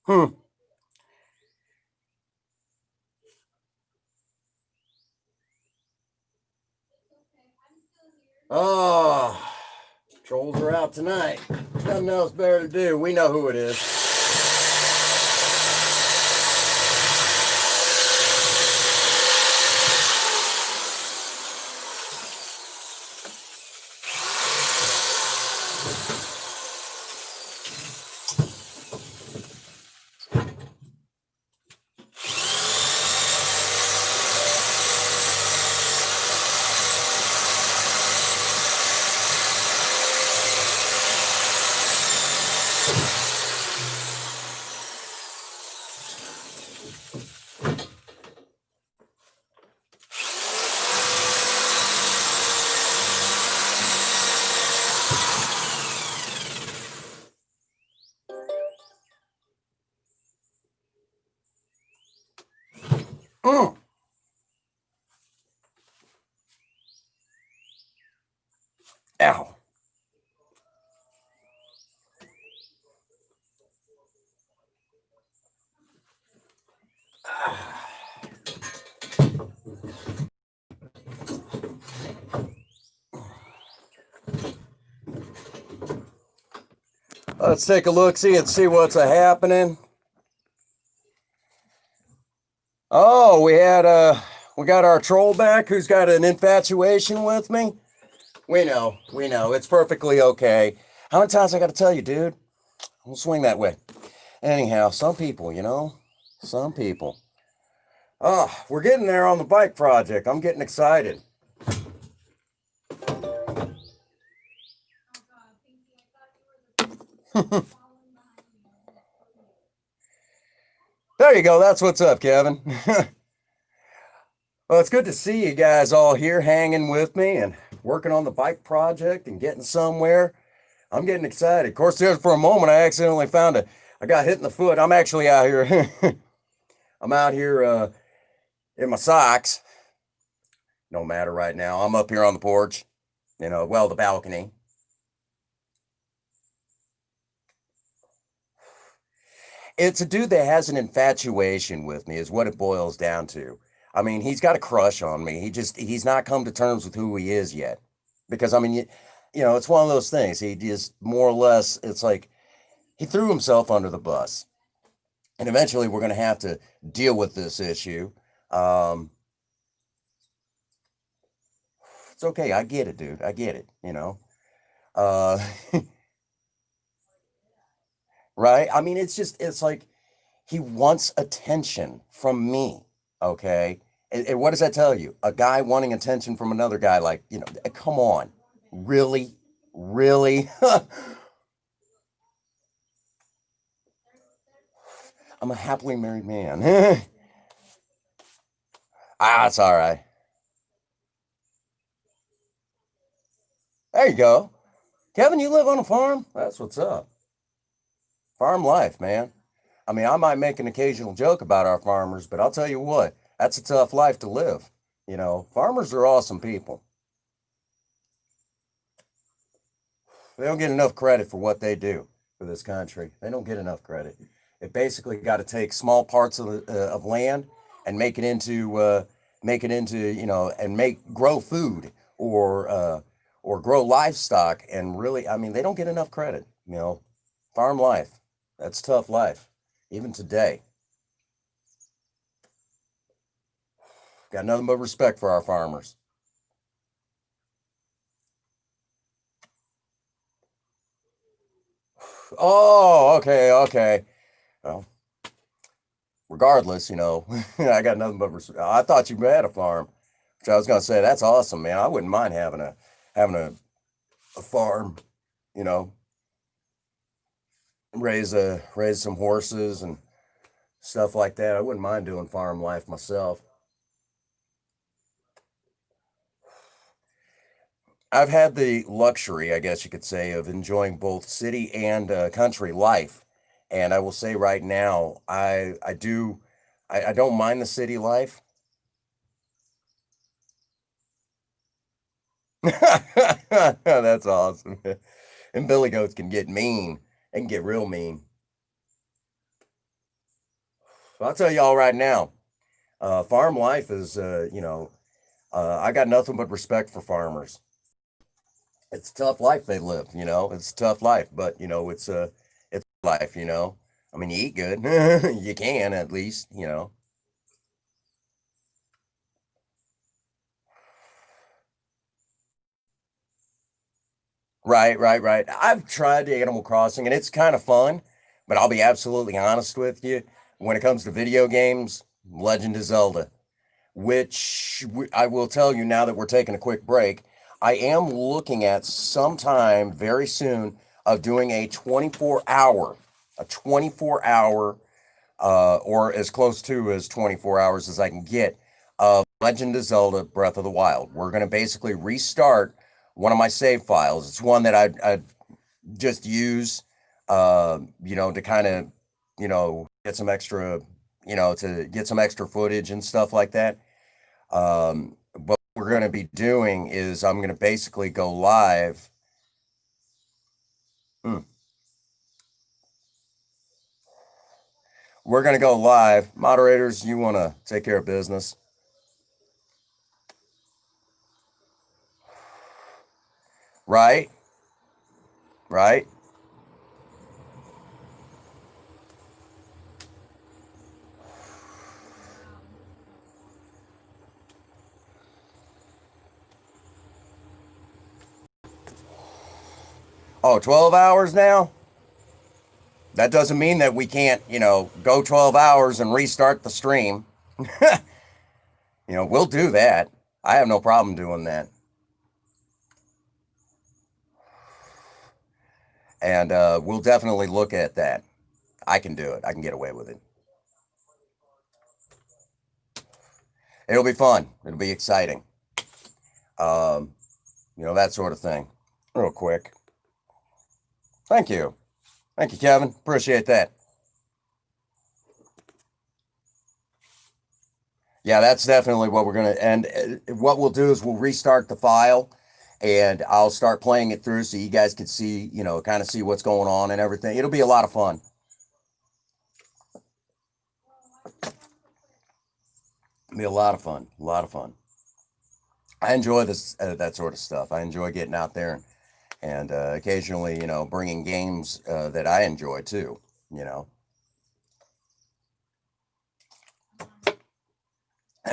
Hmm. Oh, trolls are out tonight. Nothing else better to do. We know who it is. Mm. Ow. Let's take a look, see and see what's happening. Oh, we got our troll back who's got an infatuation with me. We know, it's perfectly okay. How many times I got to tell you, dude? We'll swing that way. Anyhow, some people, some people. Oh, we're getting there on the bike project. I'm getting excited. There you go. That's what's up, Kevin. Well, it's good to see you guys all here hanging with me and working on the bike project and getting somewhere. I'm getting excited. Of course, there for a moment I accidentally I got hit in the foot. I'm actually out here. I'm out here in my socks. No matter right now. I'm up here on the porch, the balcony. It's a dude that has an infatuation with me, is what it boils down to. I mean, he's got a crush on me. He's not come to terms with who he is yet. Because I mean, it's one of those things. He just more or less, it's like he threw himself under the bus. And eventually we're going to have to deal with this issue. It's okay. I get it, dude. I get it. Uh, right? I mean, it's like he wants attention from me. Okay. And what does that tell you? A guy wanting attention from another guy, like, come on. Really? Really? I'm a happily married man. It's all right. There you go. Kevin, you live on a farm? That's what's up. Farm life, man. I mean, I might make an occasional joke about our farmers, but I'll tell you what, that's a tough life to live. Farmers are awesome people. They don't get enough credit for what they do for this country. They don't get enough credit. It basically got to take small parts of land and make it into and grow food or grow livestock, and really, I mean, they don't get enough credit. Farm life, that's tough life, even today. Got nothing but respect for our farmers. Oh, okay, okay. Well, regardless, I got nothing but respect. I thought you had a farm, which I was gonna say that's awesome, man. I wouldn't mind having a farm, you know, raise some horses and stuff like that. I wouldn't mind doing farm life myself. I've had the luxury, I guess you could say, of enjoying both city and country life, and I will say right now, I don't mind the city life. That's awesome. And billy goats can get mean. They can get real mean. So I'll tell y'all right now, farm life is, I got nothing but respect for farmers. It's a tough life they live, it's a tough life, but it's life, I mean, you eat good, you can at least. Right, right, right. I've tried Animal Crossing and it's kind of fun, but I'll be absolutely honest with you. When it comes to video games, Legend of Zelda, which I will tell you now that we're taking a quick break, I am looking at sometime very soon of doing a 24 hour, or as close to as 24 hours as I can get of Legend of Zelda Breath of the Wild. We're going to basically restart one of my save files. It's one that I just use, to kind of, get some extra, to get some extra footage and stuff like that. But what we're going to be doing is I'm going to basically go live. Hmm. We're going to go live. Moderators, you want to take care of business? Right? Right? Oh, 12 hours now? That doesn't mean that we can't, go 12 hours and restart the stream. We'll do that. I have no problem doing that. And we'll definitely look at that. I can do it. I can get away with it. It'll be fun. It'll be exciting. That sort of thing. Real quick. Thank you. Thank you, Kevin. Appreciate that. Yeah, that's definitely what we're going to, and what we'll do is we'll restart the file and I'll start playing it through so you guys can see, kind of see what's going on and everything. It'll be a lot of fun. It'll be a lot of fun. A lot of fun. I enjoy this, that sort of stuff. I enjoy getting out there and occasionally, bringing games that I enjoy too, And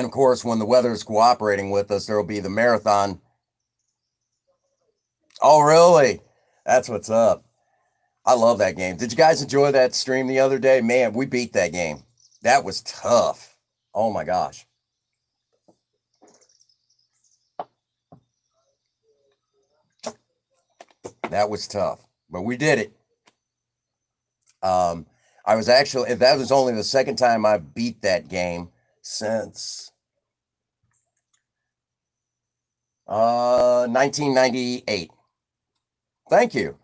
of course, when the weather is cooperating with us, there will be the marathon. Oh, really? That's what's up. I love that game. Did you guys enjoy that stream the other day? Man, we beat that game. That was tough. Oh my gosh. That was tough, but we did it. I was actually, that was only the second time I beat that game since 1998. Thank you.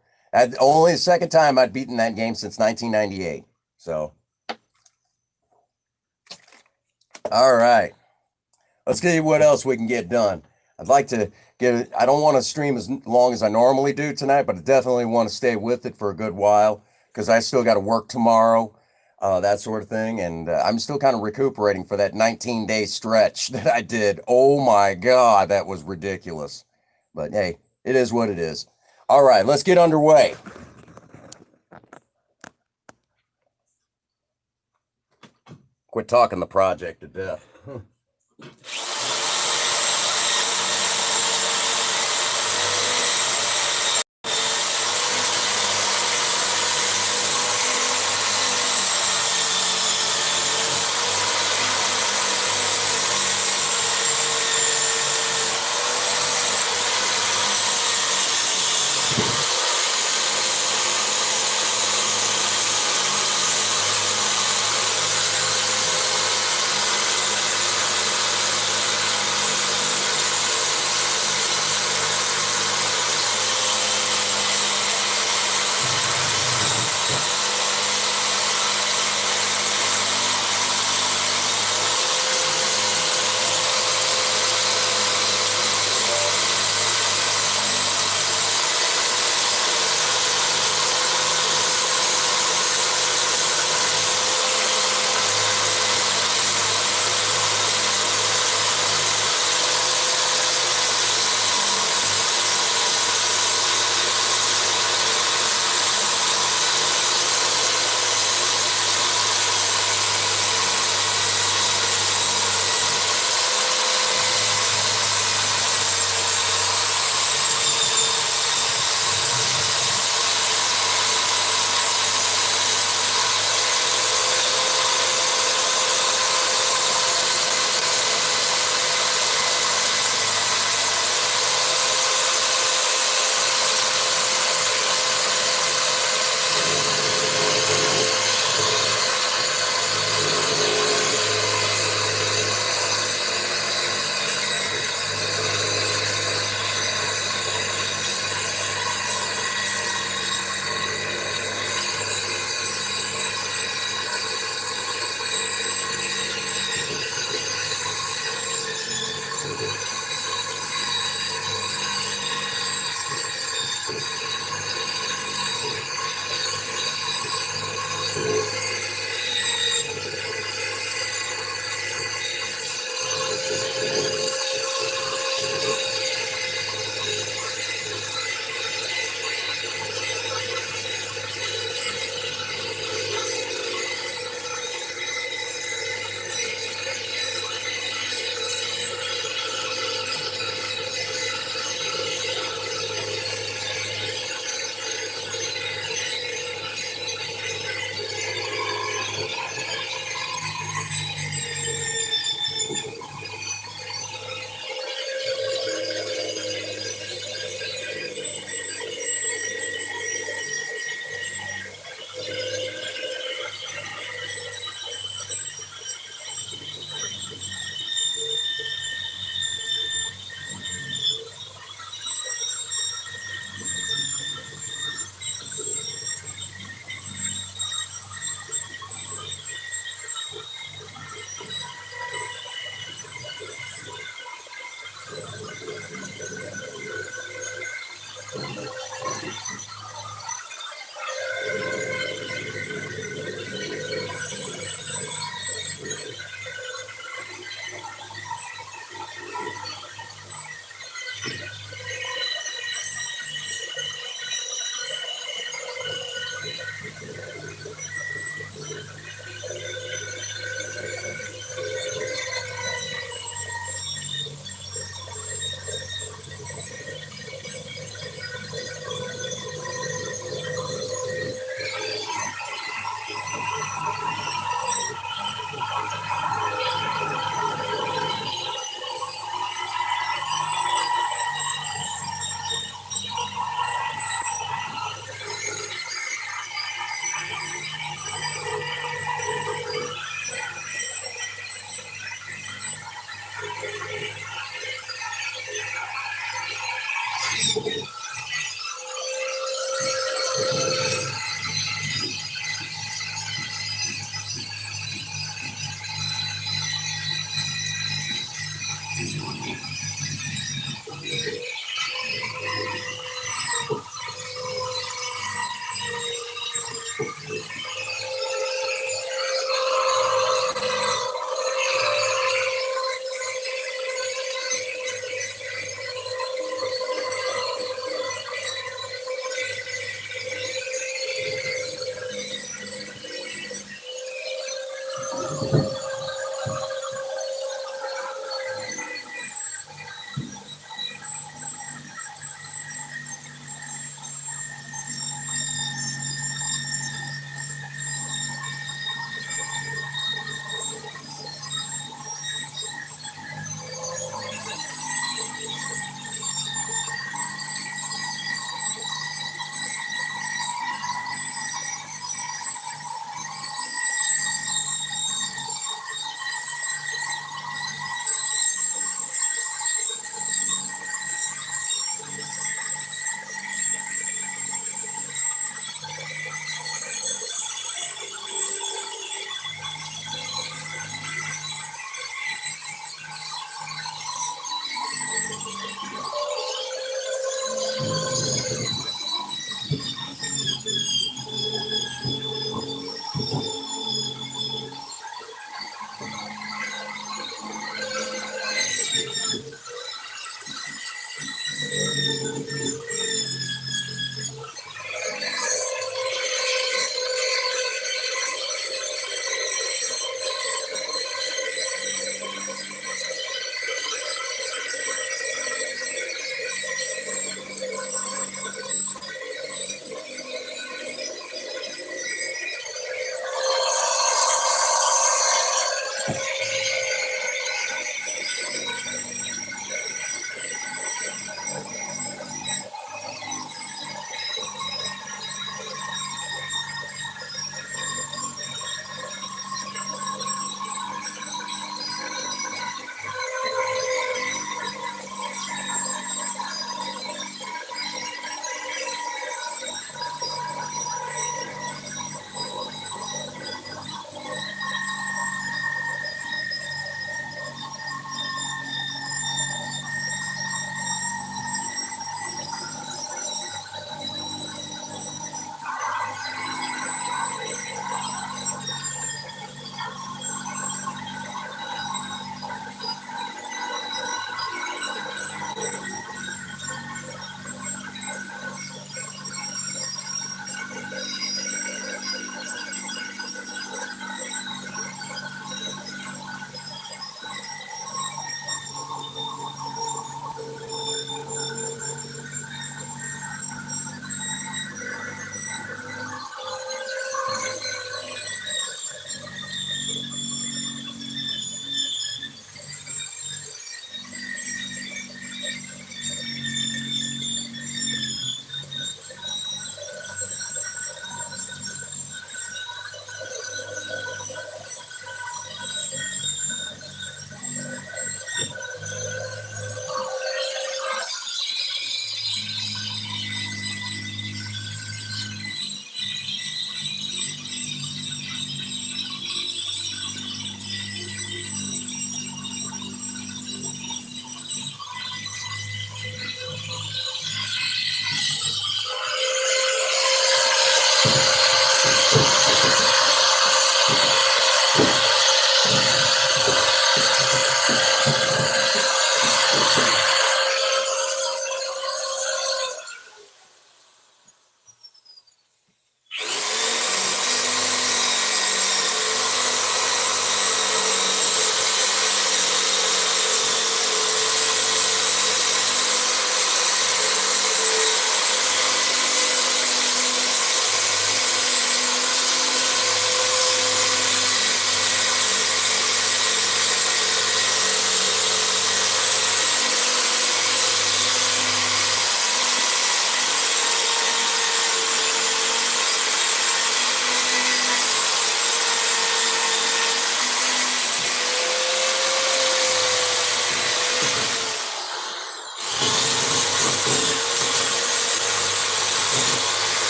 Only the second time I'd beaten that game since 1998. So, all right. Let's see what else we can get done. I'd like to get it. I don't want to stream as long as I normally do tonight, but I definitely want to stay with it for a good while because I still got to work tomorrow, that sort of thing. And I'm still kind of recuperating for that 19-day stretch that I did. Oh my God, that was ridiculous. But hey, it is what it is. All right, let's get underway. Quit talking the project to death.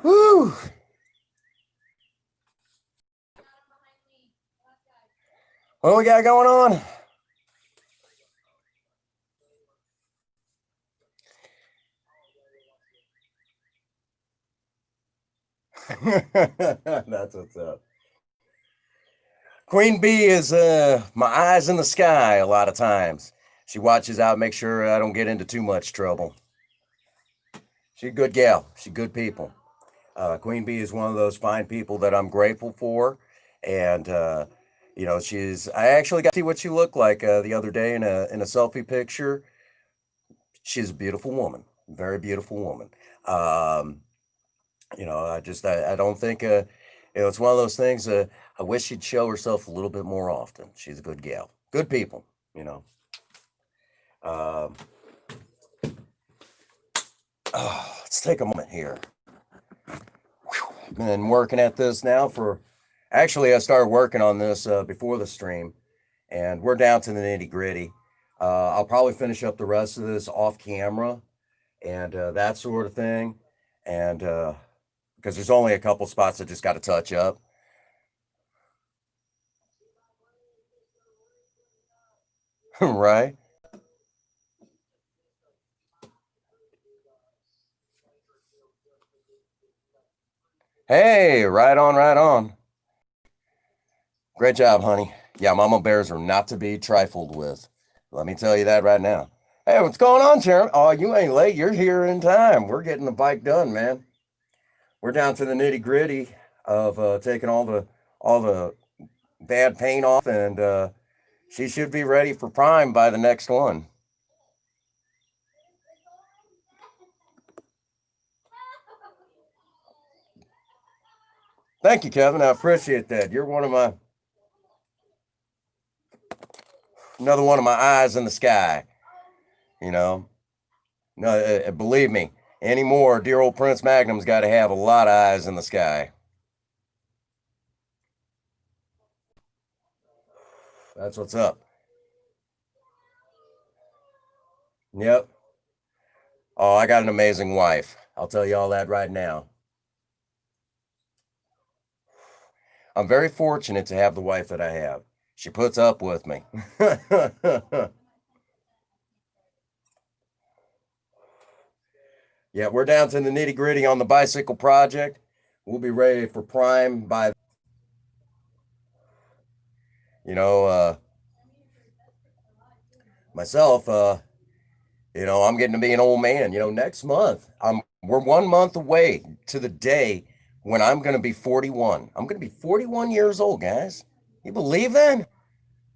Woo! What we got going on? That's what's up. Queen Bee is my eyes in the sky a lot of times. She watches out, make sure I don't get into too much trouble. She's a good gal. She's good people. Queen Bee is one of those fine people that I'm grateful for. And you know, I actually got to see what she looked like the other day in a selfie picture. She's a beautiful woman, very beautiful woman. Um, you know, I don't think you know, it's one of those things. I wish she'd show herself a little bit more often. She's a good gal, good people. You know. Um, let's take a moment here. Been working at this now for. Actually, I started working on this before the stream, and we're down to the nitty gritty. I'll probably finish up the rest of this off camera and that sort of thing, and because there's only a couple spots I just got to touch up. Right? Hey, right on, right on. Great job, honey. Yeah, mama bears are not to be trifled with. Let me tell you that right now. Hey, what's going on, Sharon? Oh, you ain't late. You're here in time. We're getting the bike done, man. We're down to the nitty gritty of taking all the bad paint off, and she should be ready for prime by the next one. Thank you, Kevin. I appreciate that. You're another one of my eyes in the sky. You know, no, believe me, anymore, dear old Prince Magnum's got to have a lot of eyes in the sky. That's what's up. Yep. Oh, I got an amazing wife. I'll tell you all that right now. I'm very fortunate to have the wife that I have. She puts up with me. Yeah, we're down to the nitty gritty on the bicycle project. We'll be ready for prime by, you know, myself. You know, I'm getting to be an old man. You know, next month, we're 1 month away to the day when I'm going to be 41. I'm going to be 41 years old, guys. You believe that?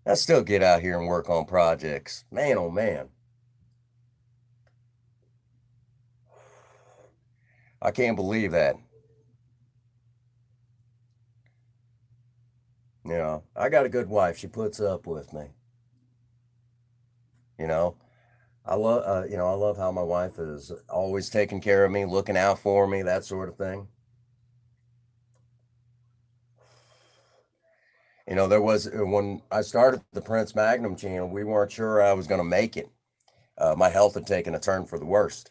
I still get out here and work on projects. Man, oh man. I can't believe that. You know, I got a good wife. She puts up with me. You know, I love how my wife is always taking care of me, looking out for me, that sort of thing. You know, there was when I started the Prince Magnum channel, we weren't sure I was going to make it. My health had taken a turn for the worst.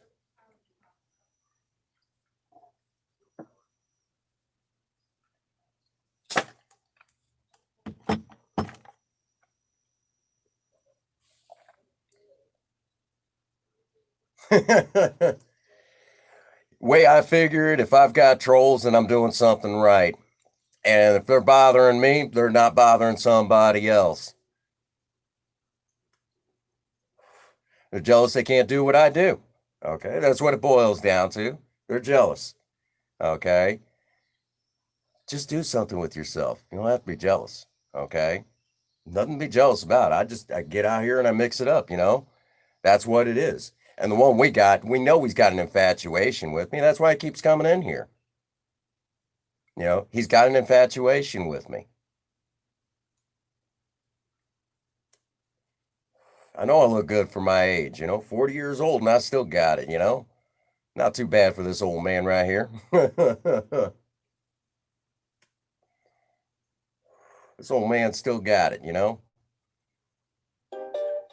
Way I figured, if I've got trolls, then I'm doing something right. And if they're bothering me, they're not bothering somebody else. They're jealous they can't do what I do. Okay, that's what it boils down to. They're jealous. Okay, just do something with yourself. You don't have to be jealous. Okay, nothing to be jealous about. I get out here and I mix it up. You know, that's what it is. And the one we know he's got an infatuation with me. That's why he keeps coming in here. You know, he's got an infatuation with me. I know I look good for my age, you know, 40 years old and I still got it, you know. Not too bad for this old man right here. This old man still got it, you know.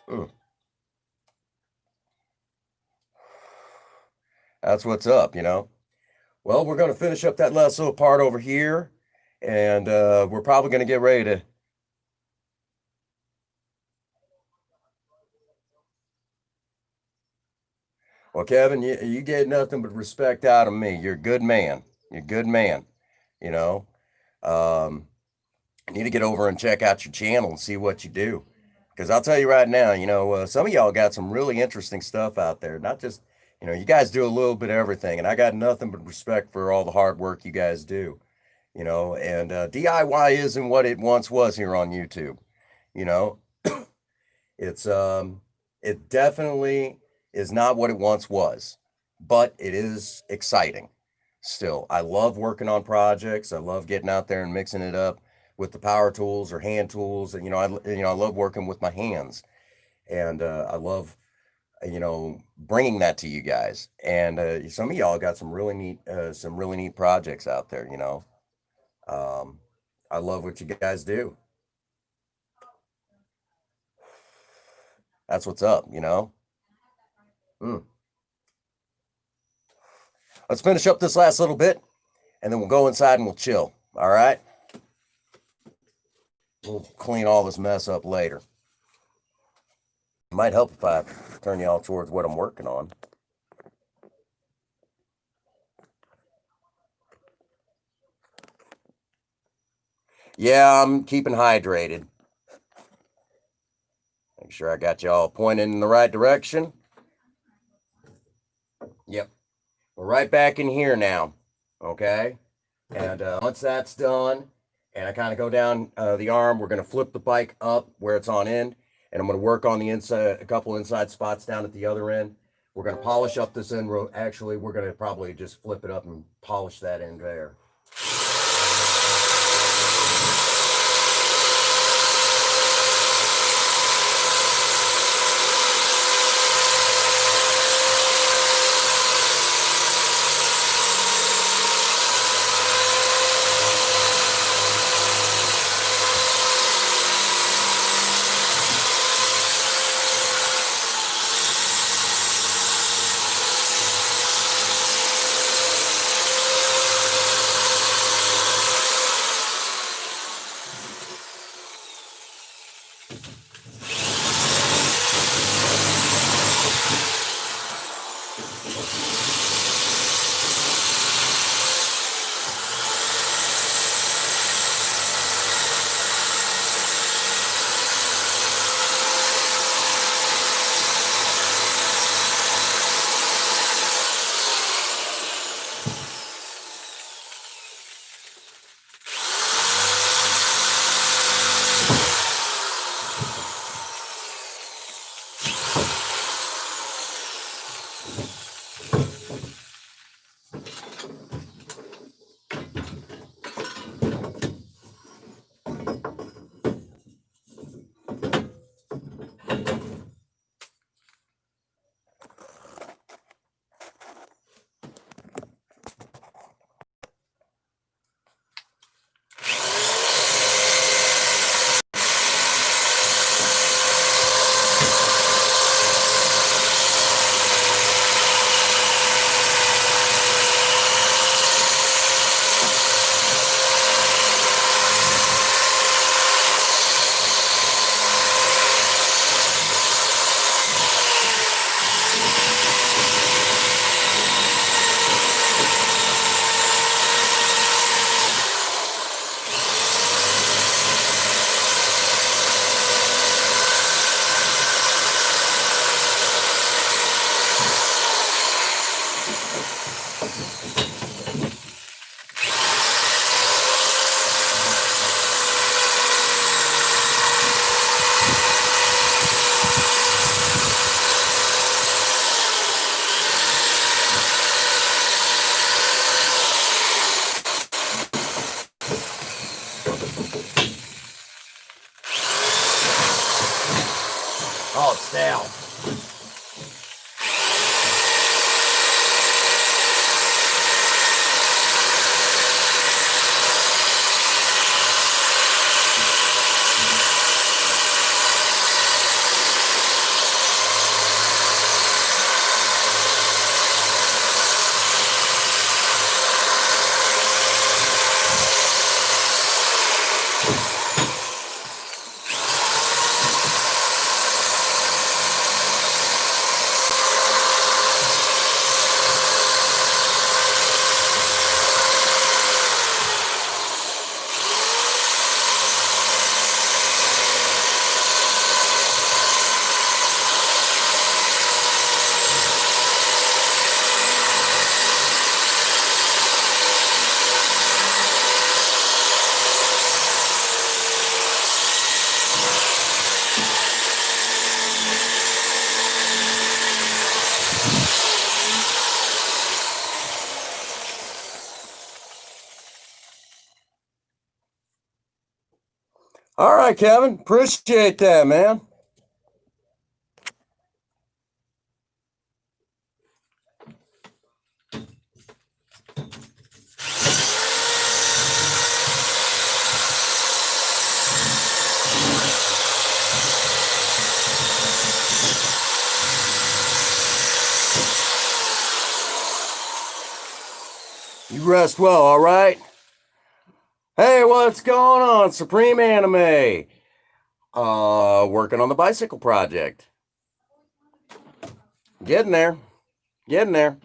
Mm. That's what's up, you know. Well, we're going to finish up that last little part over here, and we're probably going to get ready to. Well, Kevin, you get nothing but respect out of me. You're a good man. You're a good man. You know, I need to get over and check out your channel and see what you do. Because I'll tell you right now, you know, some of y'all got some really interesting stuff out there. Not just, you know, you guys do a little bit of everything, and I got nothing but respect for all the hard work you guys do. You know, and DIY isn't what it once was here on YouTube. You know, it's it definitely is not what it once was, but it is exciting still. I love working on projects. I love getting out there and mixing it up with the power tools or hand tools. And I love working with my hands, and I love bringing that to you guys. And some of y'all got some really neat projects out there. Um, I love what you guys do. That's what's up. Mm. Let's finish up this last little bit, and then we'll go inside and we'll chill. All right. We'll clean all this mess up later. It might help if I turn y'all towards what I'm working on. Yeah, I'm keeping hydrated. Make sure I got y'all pointing in the right direction. Yep. We're right back in here now. Okay. And once that's done, and I kind of go down the arm, we're going to flip the bike up where it's on end. And I'm going to work on the inside, a couple inside spots down at the other end. We're going to polish up this end row. Actually, we're going to probably just flip it up and polish that end there. All right, Kevin. Appreciate that, man. You rest well, all right? Hey, what's going on, Supreme Anime? Working on the bicycle project. Getting there. Getting there.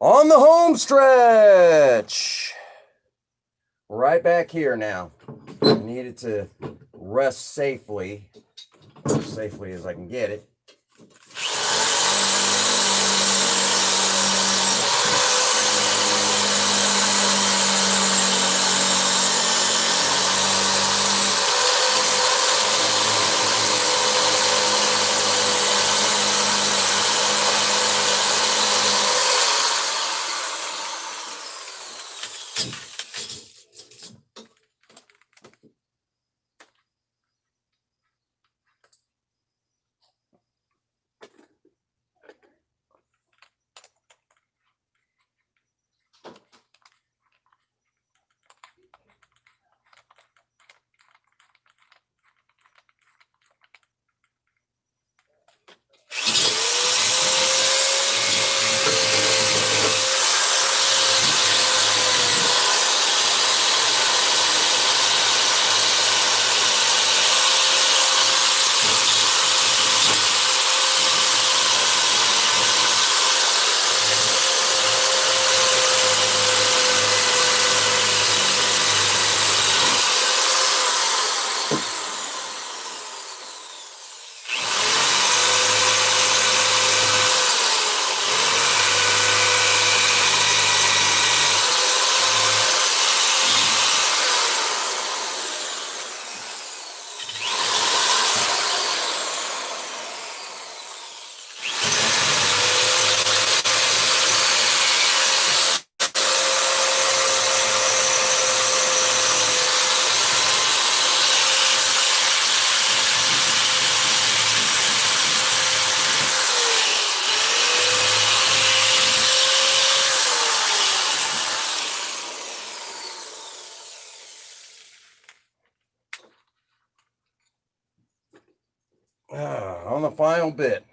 On the home stretch. Right back here now. I needed to rest safely, as safely as I can get it. on the final bit.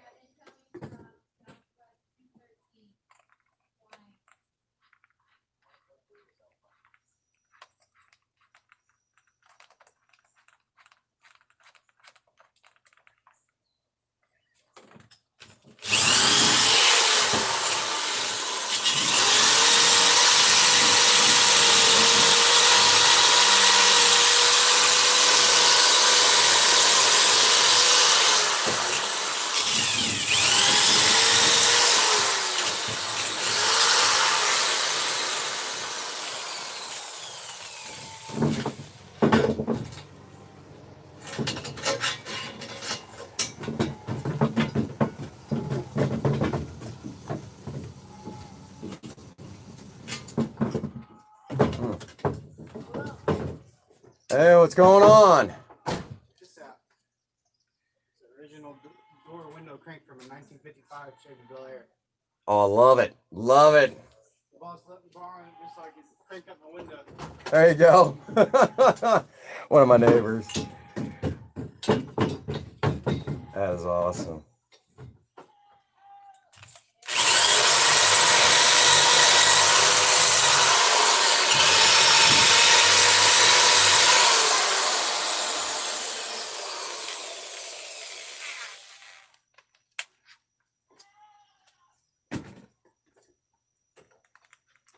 Hey, what's going on? Just it's an original door window crank from a 1955 Chevy Bel Air. Oh, love it. Love it. The boss let me borrow it just so I could crank up my window. There you go. One of my neighbors. That is awesome.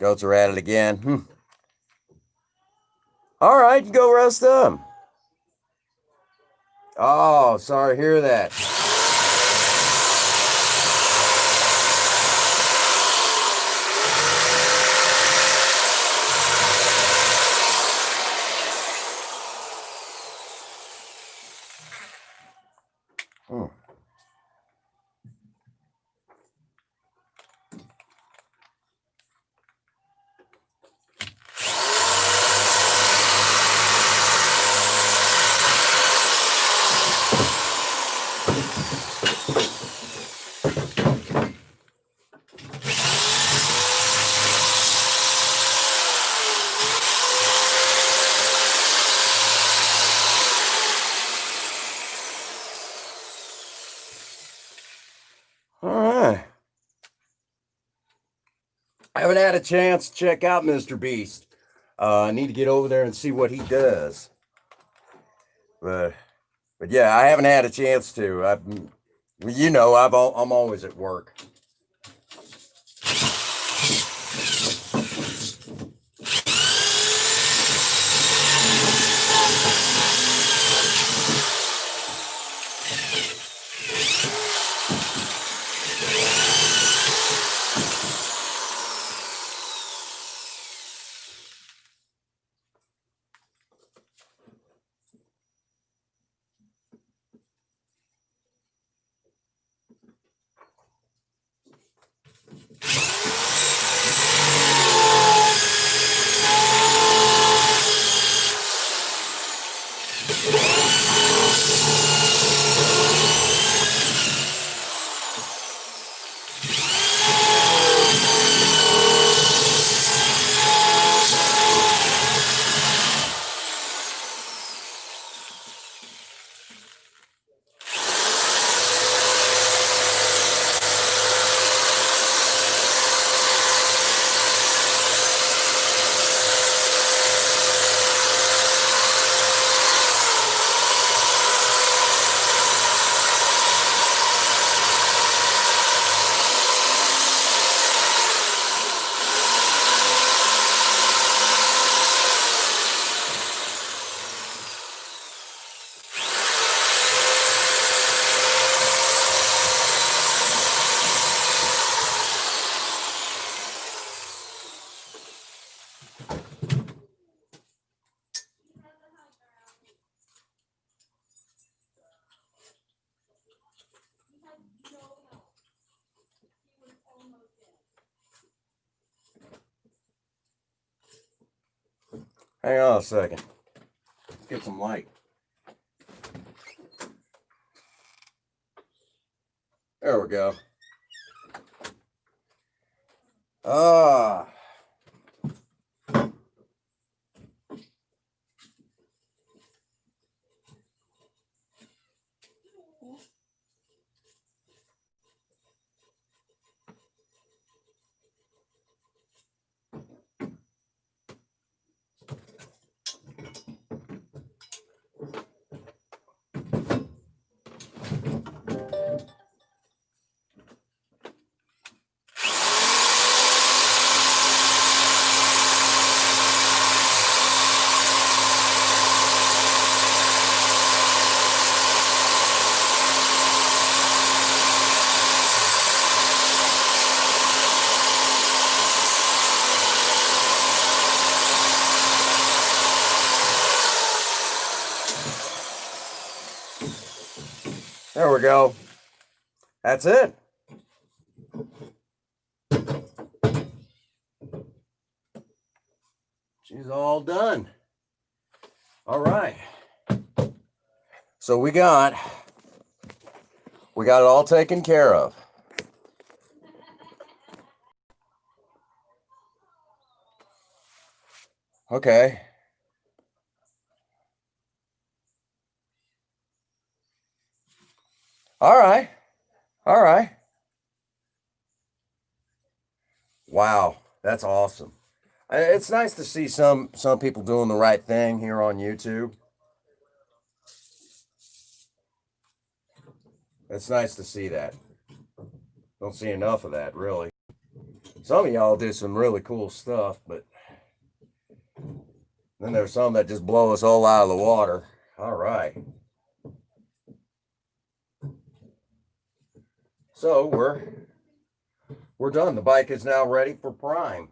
Goats are at it again. All right, you go rest them. Oh, sorry to hear that. All right. I haven't had a chance to check out Mr. Beast. I need to get over there and see what he does. But yeah, I haven't had a chance to. I'm always at work. Hang on a second. Let's get some light. There we go. Ah. There we go. That's it. She's all done. All right. So we got it all taken care of. Okay. All right. All right. Wow, that's awesome. It's nice to see some people doing the right thing here on YouTube. It's nice to see that. Don't see enough of that, really. Some of y'all do some really cool stuff, but then there's some that just blow us all out of the water. All right. So we're done. The bike is now ready for prime.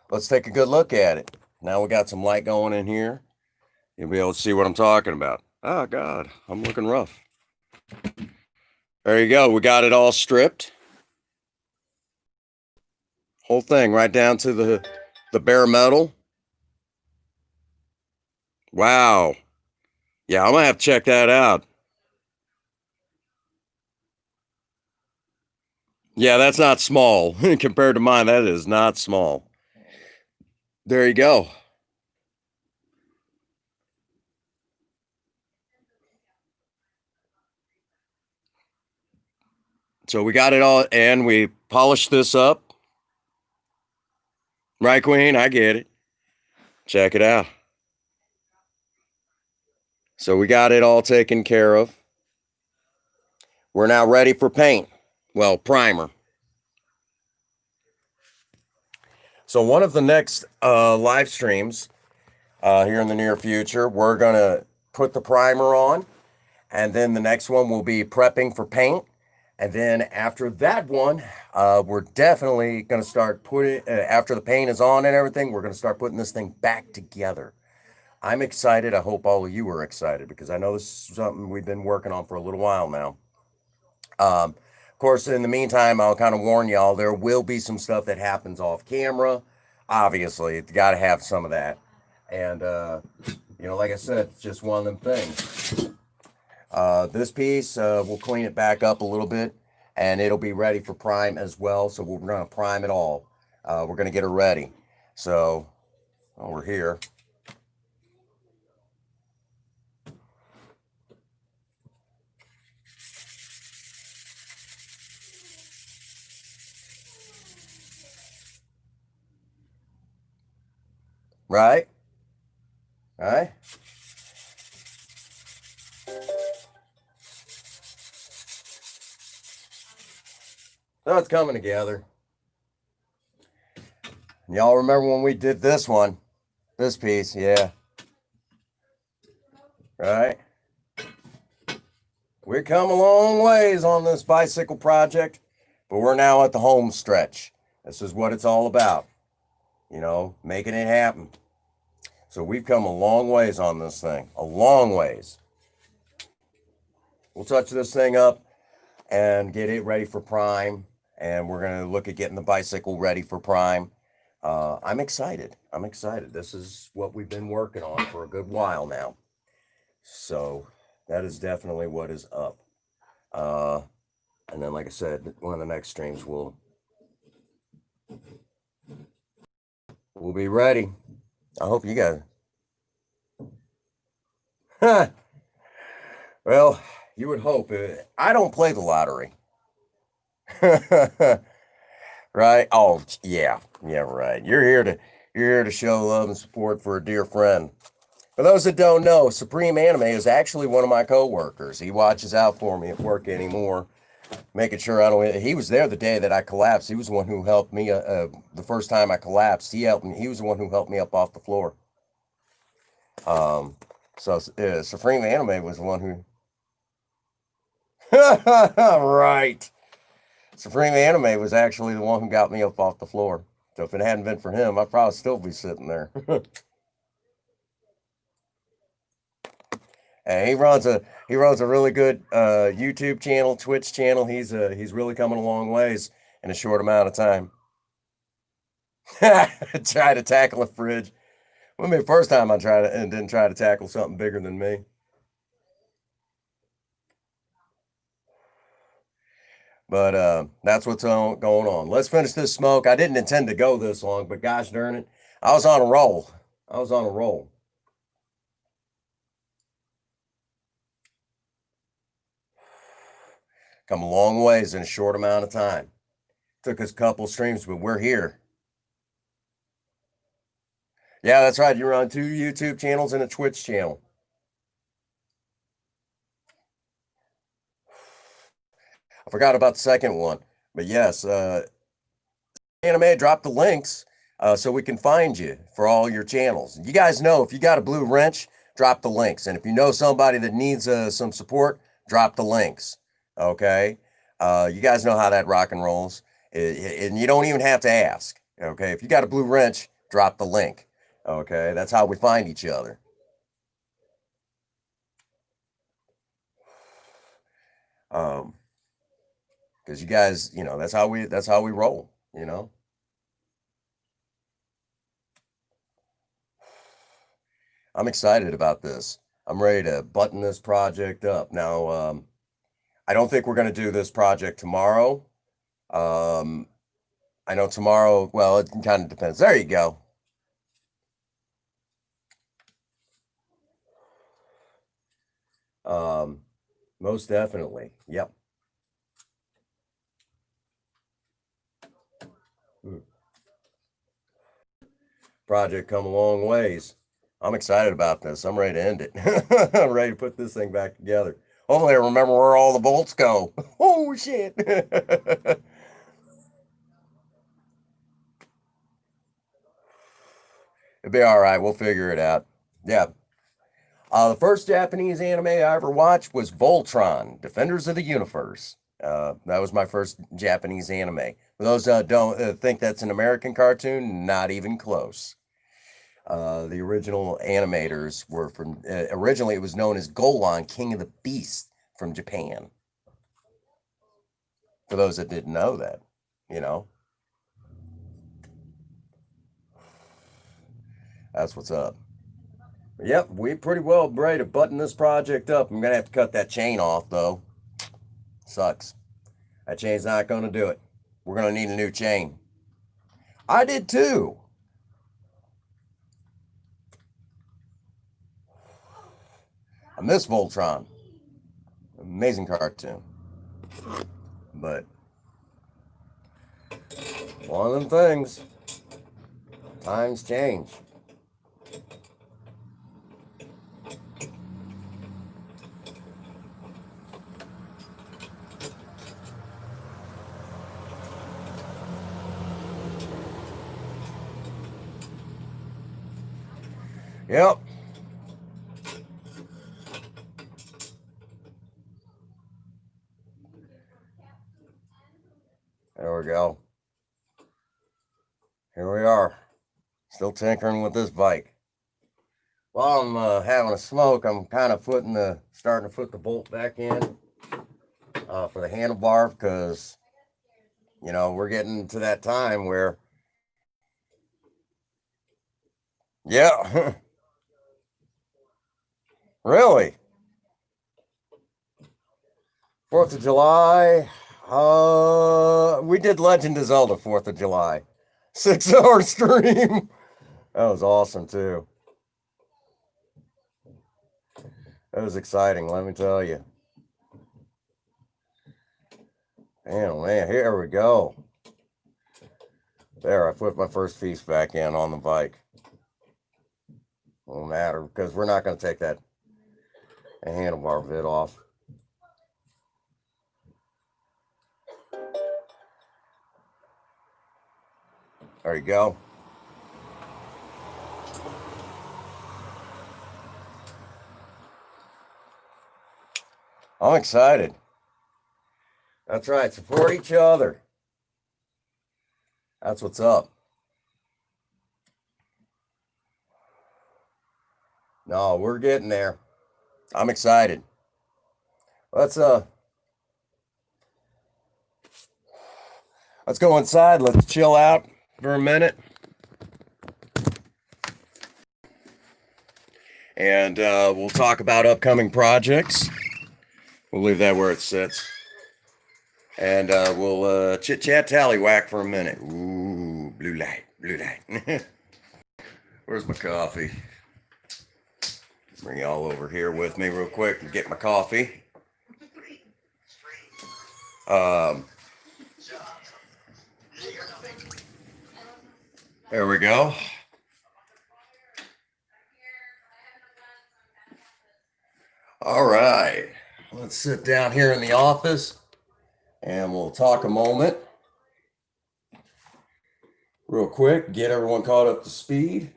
Let's take a good look at it. Now we got some light going in here. You'll be able to see what I'm talking about. Oh God, I'm looking rough. There you go. We got it all stripped. Whole thing right down to the bare metal. Wow. Yeah, I'm gonna have to check that out. Yeah, that's not small. Compared to mine, that is not small. There you go. So we got it all, and we polished this up. Right, Queen? I get it. Check it out. So we got it all taken care of. We're now ready for paint. Well, primer. So one of the next live streams here in the near future, we're going to put the primer on. And then the next one will be prepping for paint. And then after that one, we're definitely going to start putting, after the paint is on and everything, we're going to start putting this thing back together. I'm excited. I hope all of you are excited because I know this is something we've been working on for a little while now. Of course, in the meantime, I'll kind of warn y'all, there will be some stuff that happens off camera. Obviously, you got to have some of that. And, you know, like I said, it's just one of them things. This piece, we'll clean it back up a little bit and it'll be ready for prime as well. So we're going to prime it all. We're going to get it ready. So we're here. Right? Right? So it's coming together. Y'all remember when we did this one? This piece, yeah. Right? We've come a long ways on this bicycle project, but we're now at the home stretch. This is what it's all about. You know, making it happen. So we've come a long ways on this thing. A long ways. We'll touch this thing up and get it ready for prime. And we're going to look at getting the bicycle ready for prime. I'm excited. I'm excited. This is what we've been working on for a good while now. So that is definitely what is up. And then, like I said, one of the next streams we'll be ready. I hope you guys. Well, you would hope. I don't play the lottery. Right? Oh, yeah. Yeah, right. You're here to show love and support for a dear friend. For those that don't know, Supreme Anime is actually one of my coworkers. He watches out for me at work anymore, making sure I don't. He was there the day that I collapsed. He was the one who helped me. The first time I collapsed, he helped me. He was the one who helped me up off the floor. So Supreme Anime was the one who. Right. Supreme Anime was actually the one who got me up off the floor. So if it hadn't been for him, I'd probably still be sitting there. And he runs a really good YouTube channel, Twitch channel. He's really coming a long ways in a short amount of time. Try to tackle a fridge. Well, maybe first time I tried it and didn't try to tackle something bigger than me. But that's what's going on. Let's finish this smoke. I didn't intend to go this long, but gosh darn it, I was on a roll. Come a long ways in a short amount of time. Took us a couple streams, but we're here. Yeah, that's right. You're on 2 YouTube channels and a Twitch channel. I forgot about the second one, but yes, Anime, drop the links so we can find you for all your channels. You guys know if you got a blue wrench, drop the links, and if you know somebody that needs some support, drop the links. Okay, you guys know how that rock and rolls, and you don't even have to ask. Okay, if you got a blue wrench, drop the link. Okay, that's how we find each other. Because you guys, that's how we roll. I'm excited about this. I'm ready to button this project up. Now, I don't think we're going to do this project tomorrow. I know tomorrow, well, it kind of depends. There you go. Most definitely. Yep. Project come a long ways. I'm excited about this. I'm ready to end it. I'm ready to put this thing back together. Hopefully I remember where all the bolts go. Oh, shit. It'd be all right. We'll figure it out. Yeah. The first Japanese anime I ever watched was Voltron, Defenders of the Universe. That was my first Japanese anime. For those that don't think that's an American cartoon, not even close. The original animators were from, originally it was known as Golan, King of the Beast from Japan. For those that didn't know that, that's what's up. Yep, we pretty well ready to button this project up. I'm going to have to cut that chain off, though. Sucks. That chain's not going to do it. We're going to need a new chain. I did too. I miss Voltron. Amazing cartoon. But one of them things. Times change. Yep. There we go. Here we are. Still tinkering with this bike. While I'm having a smoke, I'm kind of starting to put the bolt back in for the handlebar because, we're getting to that time where, yeah, really. 4th of July, we did Legend of Zelda 4th of July. 6-hour stream. That was awesome too. That was exciting, let me tell you. Man, oh man, here we go. There, I put my first piece back in on the bike. Won't matter because we're not going to take that handlebar bit off. There you go. I'm excited. That's right. Support each other. That's what's up. No, we're getting there. I'm excited. Let's go inside. Let's chill out for a minute. And we'll talk about upcoming projects. We'll leave that where it sits. And we'll chit chat tallywhack for a minute. Ooh, blue light, blue light. Where's my coffee? Bring y'all over here with me real quick and get my coffee. There we go. All right, let's sit down here in the office and we'll talk a moment. Real quick, get everyone caught up to speed.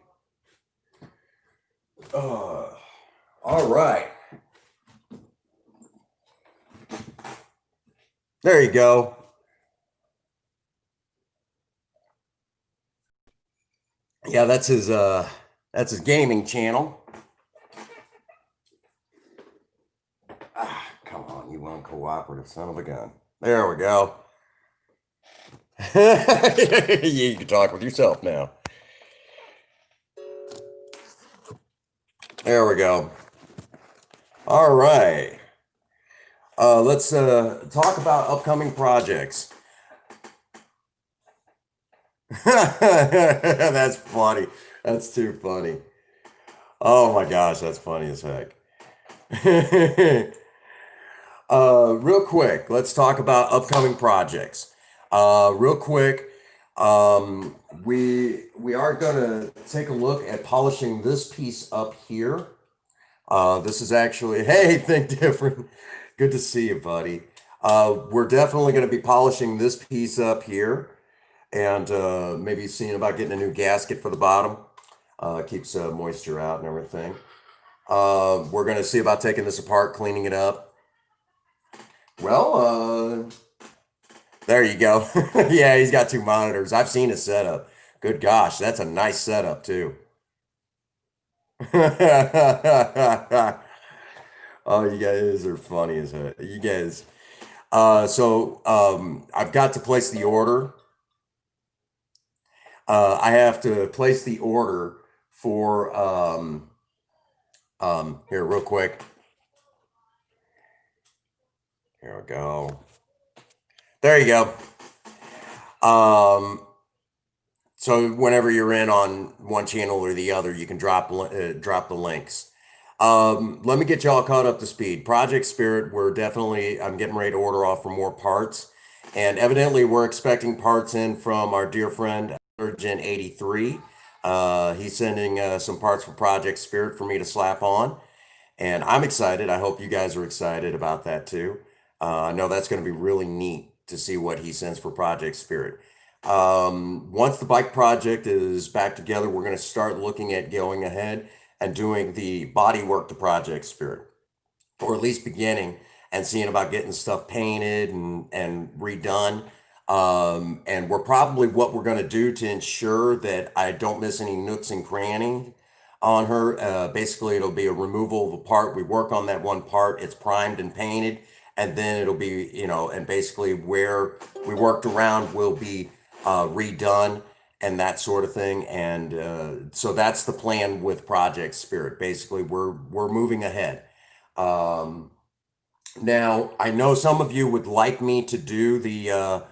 All right. There you go. Yeah, that's his gaming channel. Come on, you uncooperative son of a gun. There we go. You can talk with yourself now. There we go. All right. Let's talk about upcoming projects. That's funny. That's too funny. Oh my gosh, that's funny as heck. Real quick, let's talk about upcoming projects. Real quick, we are gonna take a look at polishing this piece up here. This is actually, hey, Think Different. Good to see you, buddy. We're definitely gonna be polishing this piece up here, and maybe seeing about getting a new gasket for the bottom. Keeps moisture out and everything. We're gonna see about taking this apart, cleaning it up. Well, there you go. Yeah, he's got two monitors. I've seen his setup. Good gosh, that's a nice setup too. Oh, you guys are funny as heck. You guys. I've got to place the order. I have to place the order for here real quick. Here we go. There you go. So whenever you're in on one channel or the other, you can drop the links. Let me get y'all caught up to speed. Project Spirit, I'm getting ready to order off for more parts. And evidently we're expecting parts in from our dear friend, Gen 83. He's sending some parts for Project Spirit for me to slap on. And I'm excited. I hope you guys are excited about that too. I know that's going to be really neat to see what he sends for Project Spirit. Once the bike project is back together, we're going to start looking at going ahead and doing the body work to Project Spirit, or at least beginning and seeing about getting stuff painted and redone. And what we're going to do to ensure that I don't miss any nooks and crannies on her. Basically, it'll be a removal of a part. We work on that one part. It's primed and painted, and then it'll be, and basically where we worked around will be redone and that sort of thing. And so that's the plan with Project Spirit. Basically, we're moving ahead. Now, I know some of you would like me to do the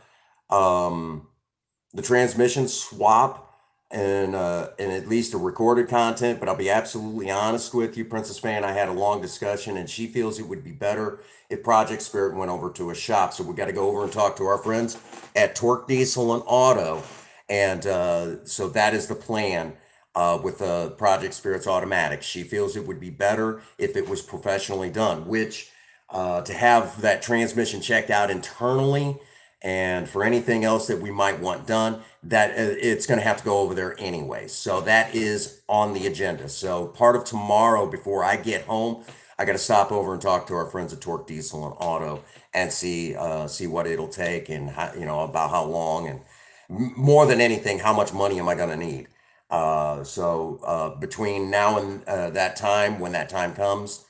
transmission swap and at least a recorded content, but I'll be absolutely honest with you, Princess Fan. I had a long discussion, and she feels it would be better if Project Spirit went over to a shop. So we got to go over and talk to our friends at Torque Diesel and Auto, and so that is the plan with Project Spirit's automatic. She feels it would be better if it was professionally done, which to have that transmission checked out internally. And for anything else that we might want done, that it's going to have to go over there anyway. So that is on the agenda. So part of tomorrow, before I get home, I got to stop over and talk to our friends at Torque Diesel and Auto and see what it'll take, and how, about how long, and more than anything, how much money am I going to need. So between now and that time, when that time comes,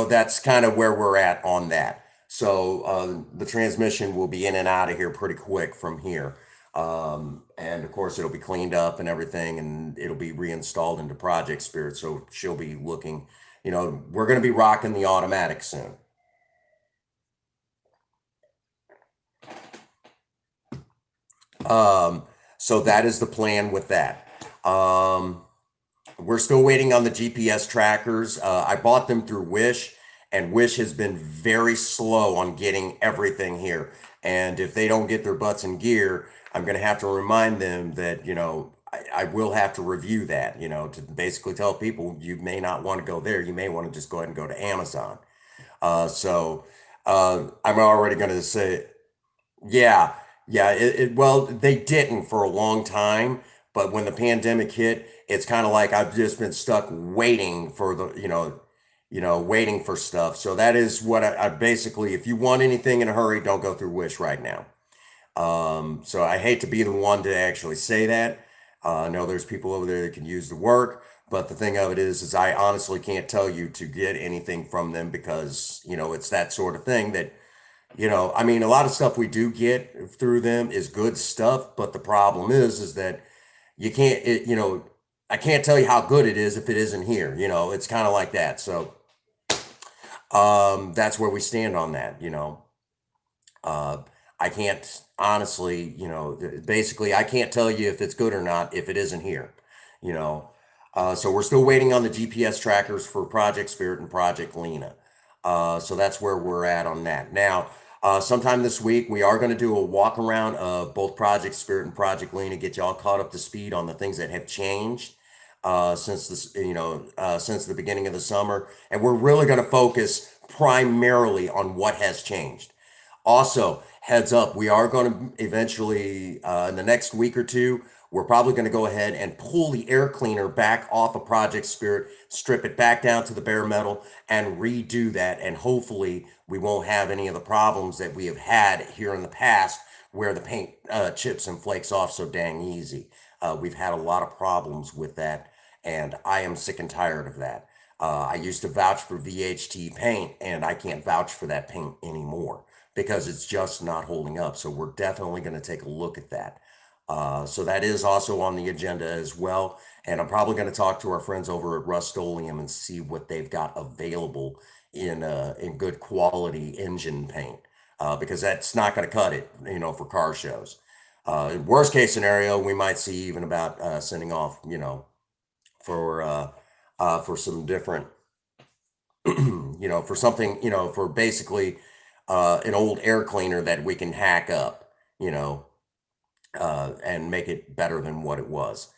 That's kind of where we're at on that. So the transmission will be in and out of here pretty quick from here. And of course, it'll be cleaned up and everything, and it'll be reinstalled into Project Spirit. So she'll be looking, we're going to be rocking the automatic soon. So that is the plan with that. We're still waiting on the GPS trackers. I bought them through Wish, and Wish has been very slow on getting everything here. And if they don't get their butts in gear, I'm going to have to remind them that, I will have to review that, to basically tell people you may not want to go there. You may want to just go ahead and go to Amazon. I'm already going to say, yeah, yeah. Well, they didn't for a long time, but when the pandemic hit, it's kind of like I've just been stuck waiting for waiting for stuff. So that is what I basically, if you want anything in a hurry, don't go through Wish right now. So I hate to be the one to actually say that. I know there's people over there that can use the work, but the thing of it is I honestly can't tell you to get anything from them because, it's that sort of thing that, I mean, a lot of stuff we do get through them is good stuff, but the problem is that you can't, I can't tell you how good it is if it isn't here, it's kind of like that. So, that's where we stand on that, I can't honestly, basically, I can't tell you if it's good or not if it isn't here, you know. So we're still waiting on the GPS trackers for Project Spirit and Project Lena. So that's where we're at on that. Now, sometime this week, we are going to do a walk around of both Project Spirit and Project Lena, get y'all caught up to speed on the things that have changed since this, since the beginning of the summer, and we're really going to focus primarily on what has changed. Also, heads up, we are going to eventually, in the next week or two, we're probably going to go ahead and pull the air cleaner back off of Project Spirit, strip it back down to the bare metal, and redo that. And hopefully, we won't have any of the problems that we have had here in the past where the paint chips and flakes off so dang easy. We've had a lot of problems with that, and I am sick and tired of that. I used to vouch for VHT paint, and I can't vouch for that paint anymore because it's just not holding up. So we're definitely going to take a look at that. So that is also on the agenda as well. And I'm probably going to talk to our friends over at Rust-Oleum and see what they've got available in good quality engine paint, because that's not going to cut it, for car shows. Worst case scenario, we might see even about sending off, for some different, for something, for basically an old air cleaner that we can hack up, and make it better than what it was.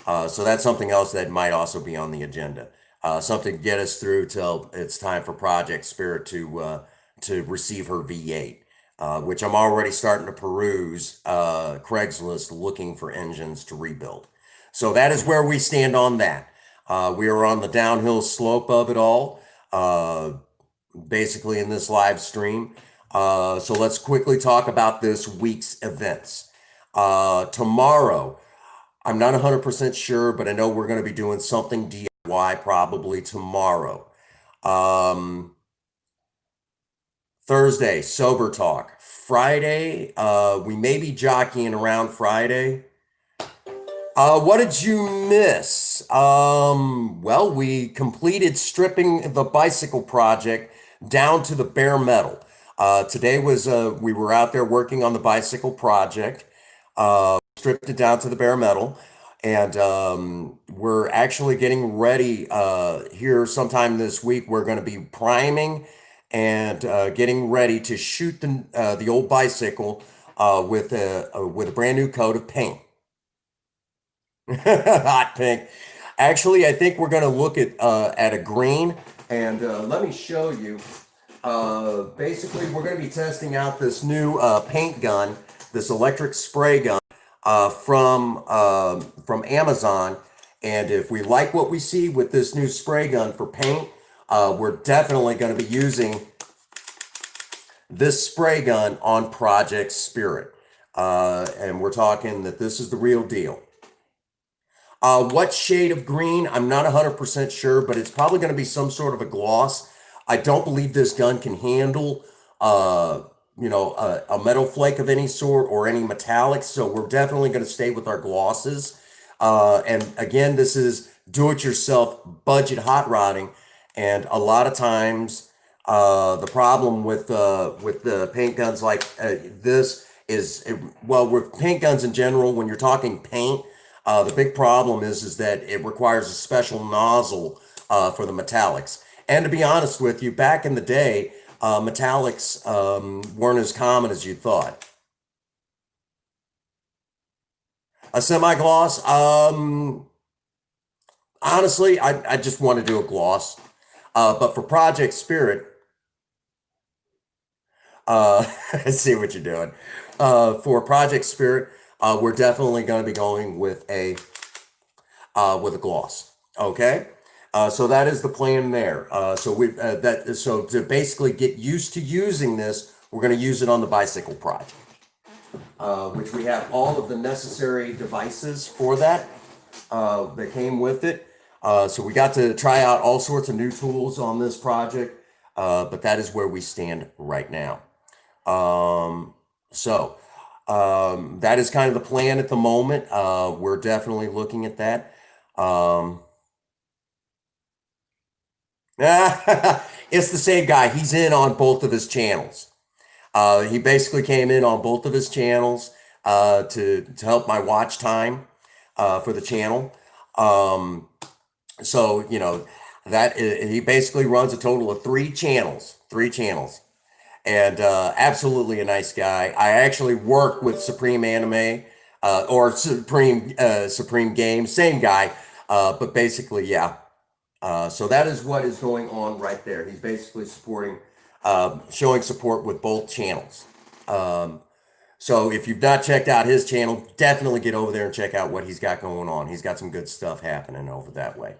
So that's something else that might also be on the agenda. Something to get us through till it's time for Project Spirit to receive her V8, which I'm already starting to peruse Craigslist looking for engines to rebuild. So that is where we stand on that. We are on the downhill slope of it all, basically in this live stream. So let's quickly talk about this week's events. Tomorrow, I'm not 100% sure, but I know we're going to be doing something DIY probably tomorrow. Thursday, Sober Talk. Friday, we may be jockeying around Friday. What did you miss? Well, we completed stripping the bicycle project down to the bare metal. Today was, we were out there working on the bicycle project, stripped it down to the bare metal, and we're actually getting ready here sometime this week. We're going to be priming and getting ready to shoot the old bicycle with a brand new coat of paint. Hot pink. Actually, I think we're going to look at a green, and let me show you. Basically, we're going to be testing out this new paint gun, this electric spray gun from Amazon. And if we like what we see with this new spray gun for paint, we're definitely going to be using this spray gun on Project Spirit. And we're talking that this is the real deal. What shade of green? I'm not 100% sure, but it's probably going to be some sort of a gloss. I don't believe this gun can handle, uh, a metal flake of any sort or any metallics. So we're definitely going to stay with our glosses. And again, this is do-it-yourself budget hot rodding, and a lot of times, the problem with the paint guns like this is, well, with paint guns in general, when you're talking paint. The big problem is that it requires a special nozzle for the metallics. And to be honest with you, back in the day, metallics weren't as common as you thought. A semi-gloss, honestly, I just want to do a gloss. But for Project Spirit, I see what you're doing. For Project Spirit, we're definitely going to be going with a gloss. Okay, so that is the plan there. So to basically get used to using this, we're going to use it on the bicycle project, which we have all of the necessary devices for that that came with it. So we got to try out all sorts of new tools on this project, but that is where we stand right now. That is kind of the plan at the moment. We're definitely looking at that. It's the same guy. He's in on both of his channels. He basically came in on both of his channels to help my watch time for the channel. So that he basically runs a total of three channels, and absolutely a nice guy. I actually work with Supreme Anime or Supreme Games, same guy, but basically, yeah. So that is what is going on right there. He's basically showing support with both channels. So if you've not checked out his channel, definitely get over there and check out what he's got going on. He's got some good stuff happening over that way.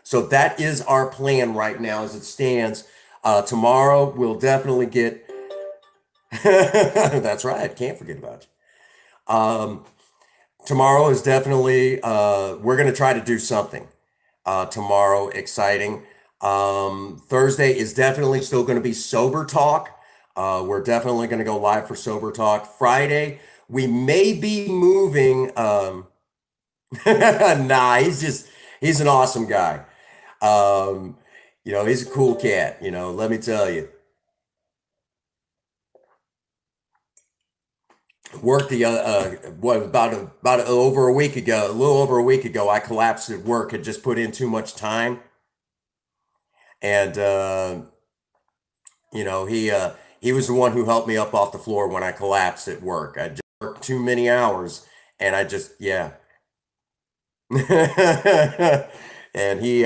So that is our plan right now as it stands. Tomorrow we'll definitely get. That's right. Can't forget about you. Tomorrow is definitely. We're going to try to do something. Tomorrow, exciting. Thursday is definitely still going to be sober talk. We're definitely going to go live for sober talk. Friday, we may be moving. Nah, he's an awesome guy. He's a cool cat, let me tell you. Worked over a week ago, a little over a week ago, I collapsed at work, had just put in too much time. And, he was the one who helped me up off the floor when I collapsed at work. I just worked too many hours and yeah. And he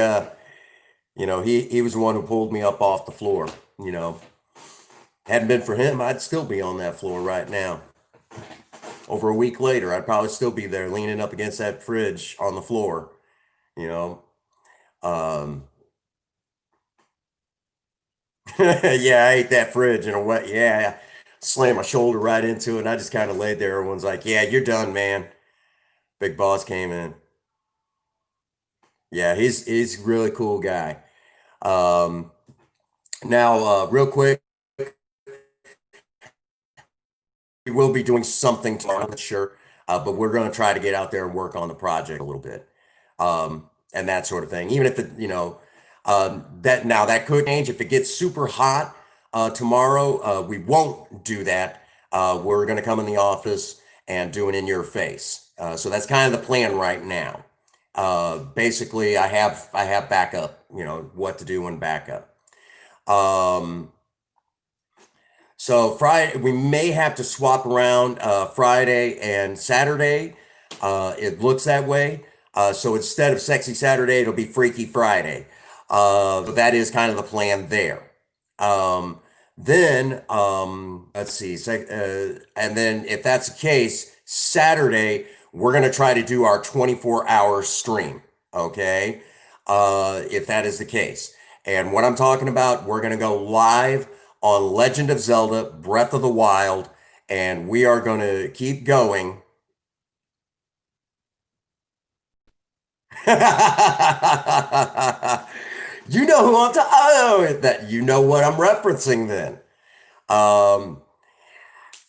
was the one who pulled me up off the floor. Hadn't been for him, I'd still be on that floor right now. Over a week later, I'd probably still be there leaning up against that fridge on the floor. Yeah, I ate that fridge in a wet. Yeah, slammed my shoulder right into it, and I just kind of laid there. Everyone's like, "Yeah, you're done, man." Big boss came in. Yeah, he's a really cool guy. Now, real quick, we will be doing something tomorrow, I'm not sure, but we're going to try to get out there and work on the project a little bit, and that sort of thing. Even if that could change if it gets super hot tomorrow. We won't do that. We're going to come in the office and do it in your face. So that's kind of the plan right now. Basically, I have backup. What to do when backup. So Friday, we may have to swap around Friday and Saturday. It looks that way. So instead of Sexy Saturday, it'll be Freaky Friday. But that is kind of the plan there. Then let's see. And then if that's the case, Saturday, we're going to try to do our 24-hour stream. Okay. If that is the case. And what I'm talking about, we're going to go live on Legend of Zelda Breath of the Wild, and we are going to keep going. You know who I'm talking. Oh, that you know what I'm referencing then. Um,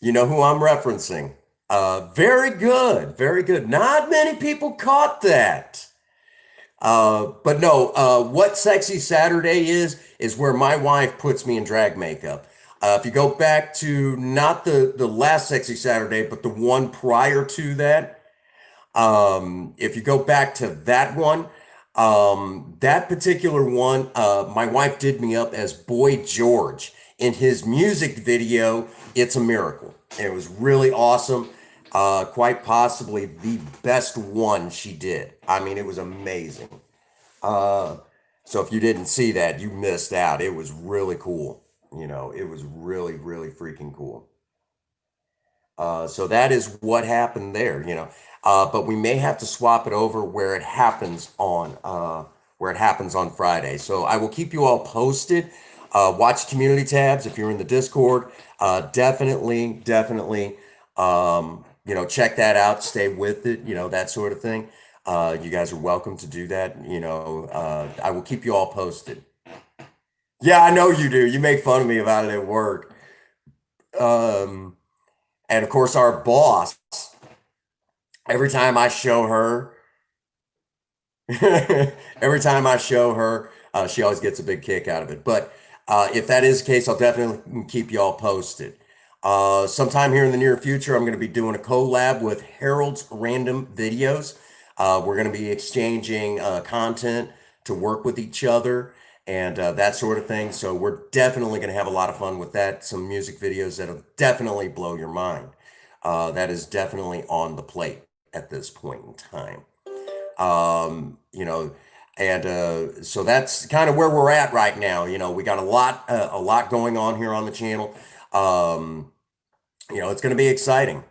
you know who I'm referencing. Very good, very good. Not many people caught that. But no, what Sexy Saturday is where my wife puts me in drag makeup. If you go back to not the last Sexy Saturday, but the one prior to that, if you go back to that one, that particular one, my wife did me up as Boy George in his music video, It's a Miracle. And it was really awesome. Quite possibly the best one she did. I mean, it was amazing. So if you didn't see that, you missed out. It was really cool. You know, it was really, really freaking cool. So that is what happened there, you know. But we may have to swap it over where it happens on Friday. So I will keep you all posted. Watch community tabs if you're in the Discord. Definitely, you know, check that out. Stay with it, you know, that sort of thing. You guys are welcome to do that. You know, I will keep you all posted. Yeah, I know you do. You make fun of me about it at work. Um, and of course, our boss, every time I show her, every time I show her, she always gets a big kick out of it. But if that is the case, I'll definitely keep you all posted. Sometime here in the near future, I'm going to be doing a collab with Harold's Random Videos. We're going to be exchanging content to work with each other and that sort of thing. So we're definitely going to have a lot of fun with that. Some music videos that'll definitely blow your mind. That is definitely on the plate at this point in time. You know, and so that's kind of where we're at right now. You know, we got a lot going on here on the channel. You know, it's going to be exciting.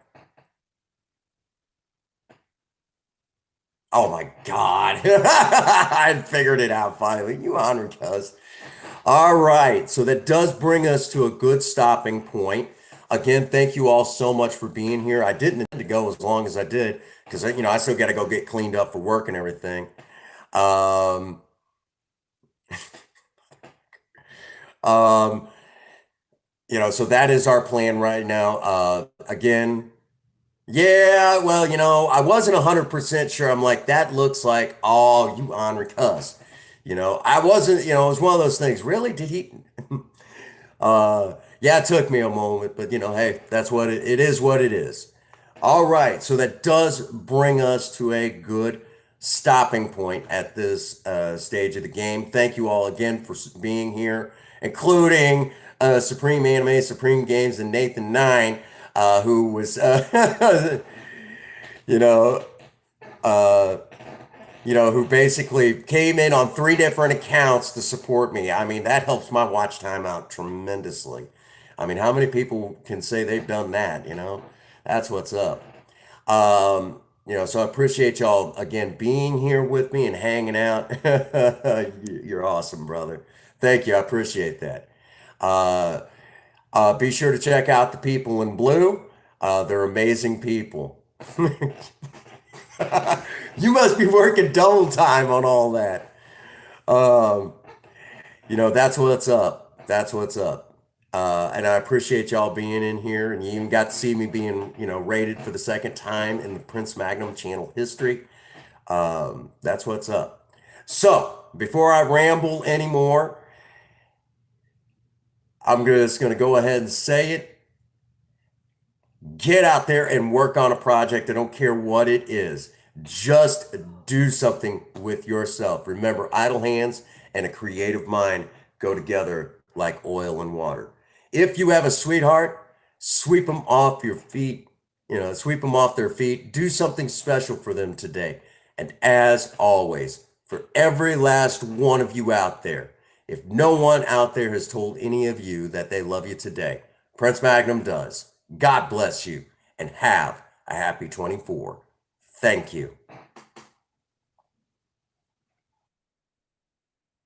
Oh my God. I figured it out finally. You honor cuz. All right. So that does bring us to a good stopping point. Again, thank you all so much for being here. I didn't need to go as long as I did because, you know, I still got to go get cleaned up for work and everything. Um, um, you know, so that is our plan right now. Again, yeah, well, you know, I wasn't 100% sure. I'm like, that looks like, oh, you honor cuss. You know, I wasn't, you know, it was one of those things. Really? Did he? Yeah, it took me a moment, but you know, hey, that's what it is what it is. All right, so that does bring us to a good stopping point at this stage of the game. Thank you all again for being here, including Supreme Anime, Supreme Games, and Nathan Nine, who was, you know, uh, who basically came in on 3 different accounts to support me. I mean, that helps my watch time out tremendously. I mean, how many people can say they've done that, you know? That's what's up. You know, so I appreciate y'all again being here with me and hanging out. You're awesome, brother. Thank you. I appreciate that. Uh, be sure to check out the people in blue. They're amazing people. You must be working double time on all that. Um, you know, that's what's up. That's what's up. And I appreciate y'all being in here. And you even got to see me being, you know, rated for the second time in the Prince Magnum channel history. That's what's up. So before I ramble anymore, I'm just going to go ahead and say it. Get out there and work on a project. I don't care what it is. Just do something with yourself. Remember, idle hands and a creative mind go together like oil and water. If you have a sweetheart, sweep them off your feet, you know, sweep them off their feet. Do something special for them today. And as always, for every last one of you out there, if no one out there has told any of you that they love you today, Prince Magnum does. God bless you and have a happy 24. Thank you.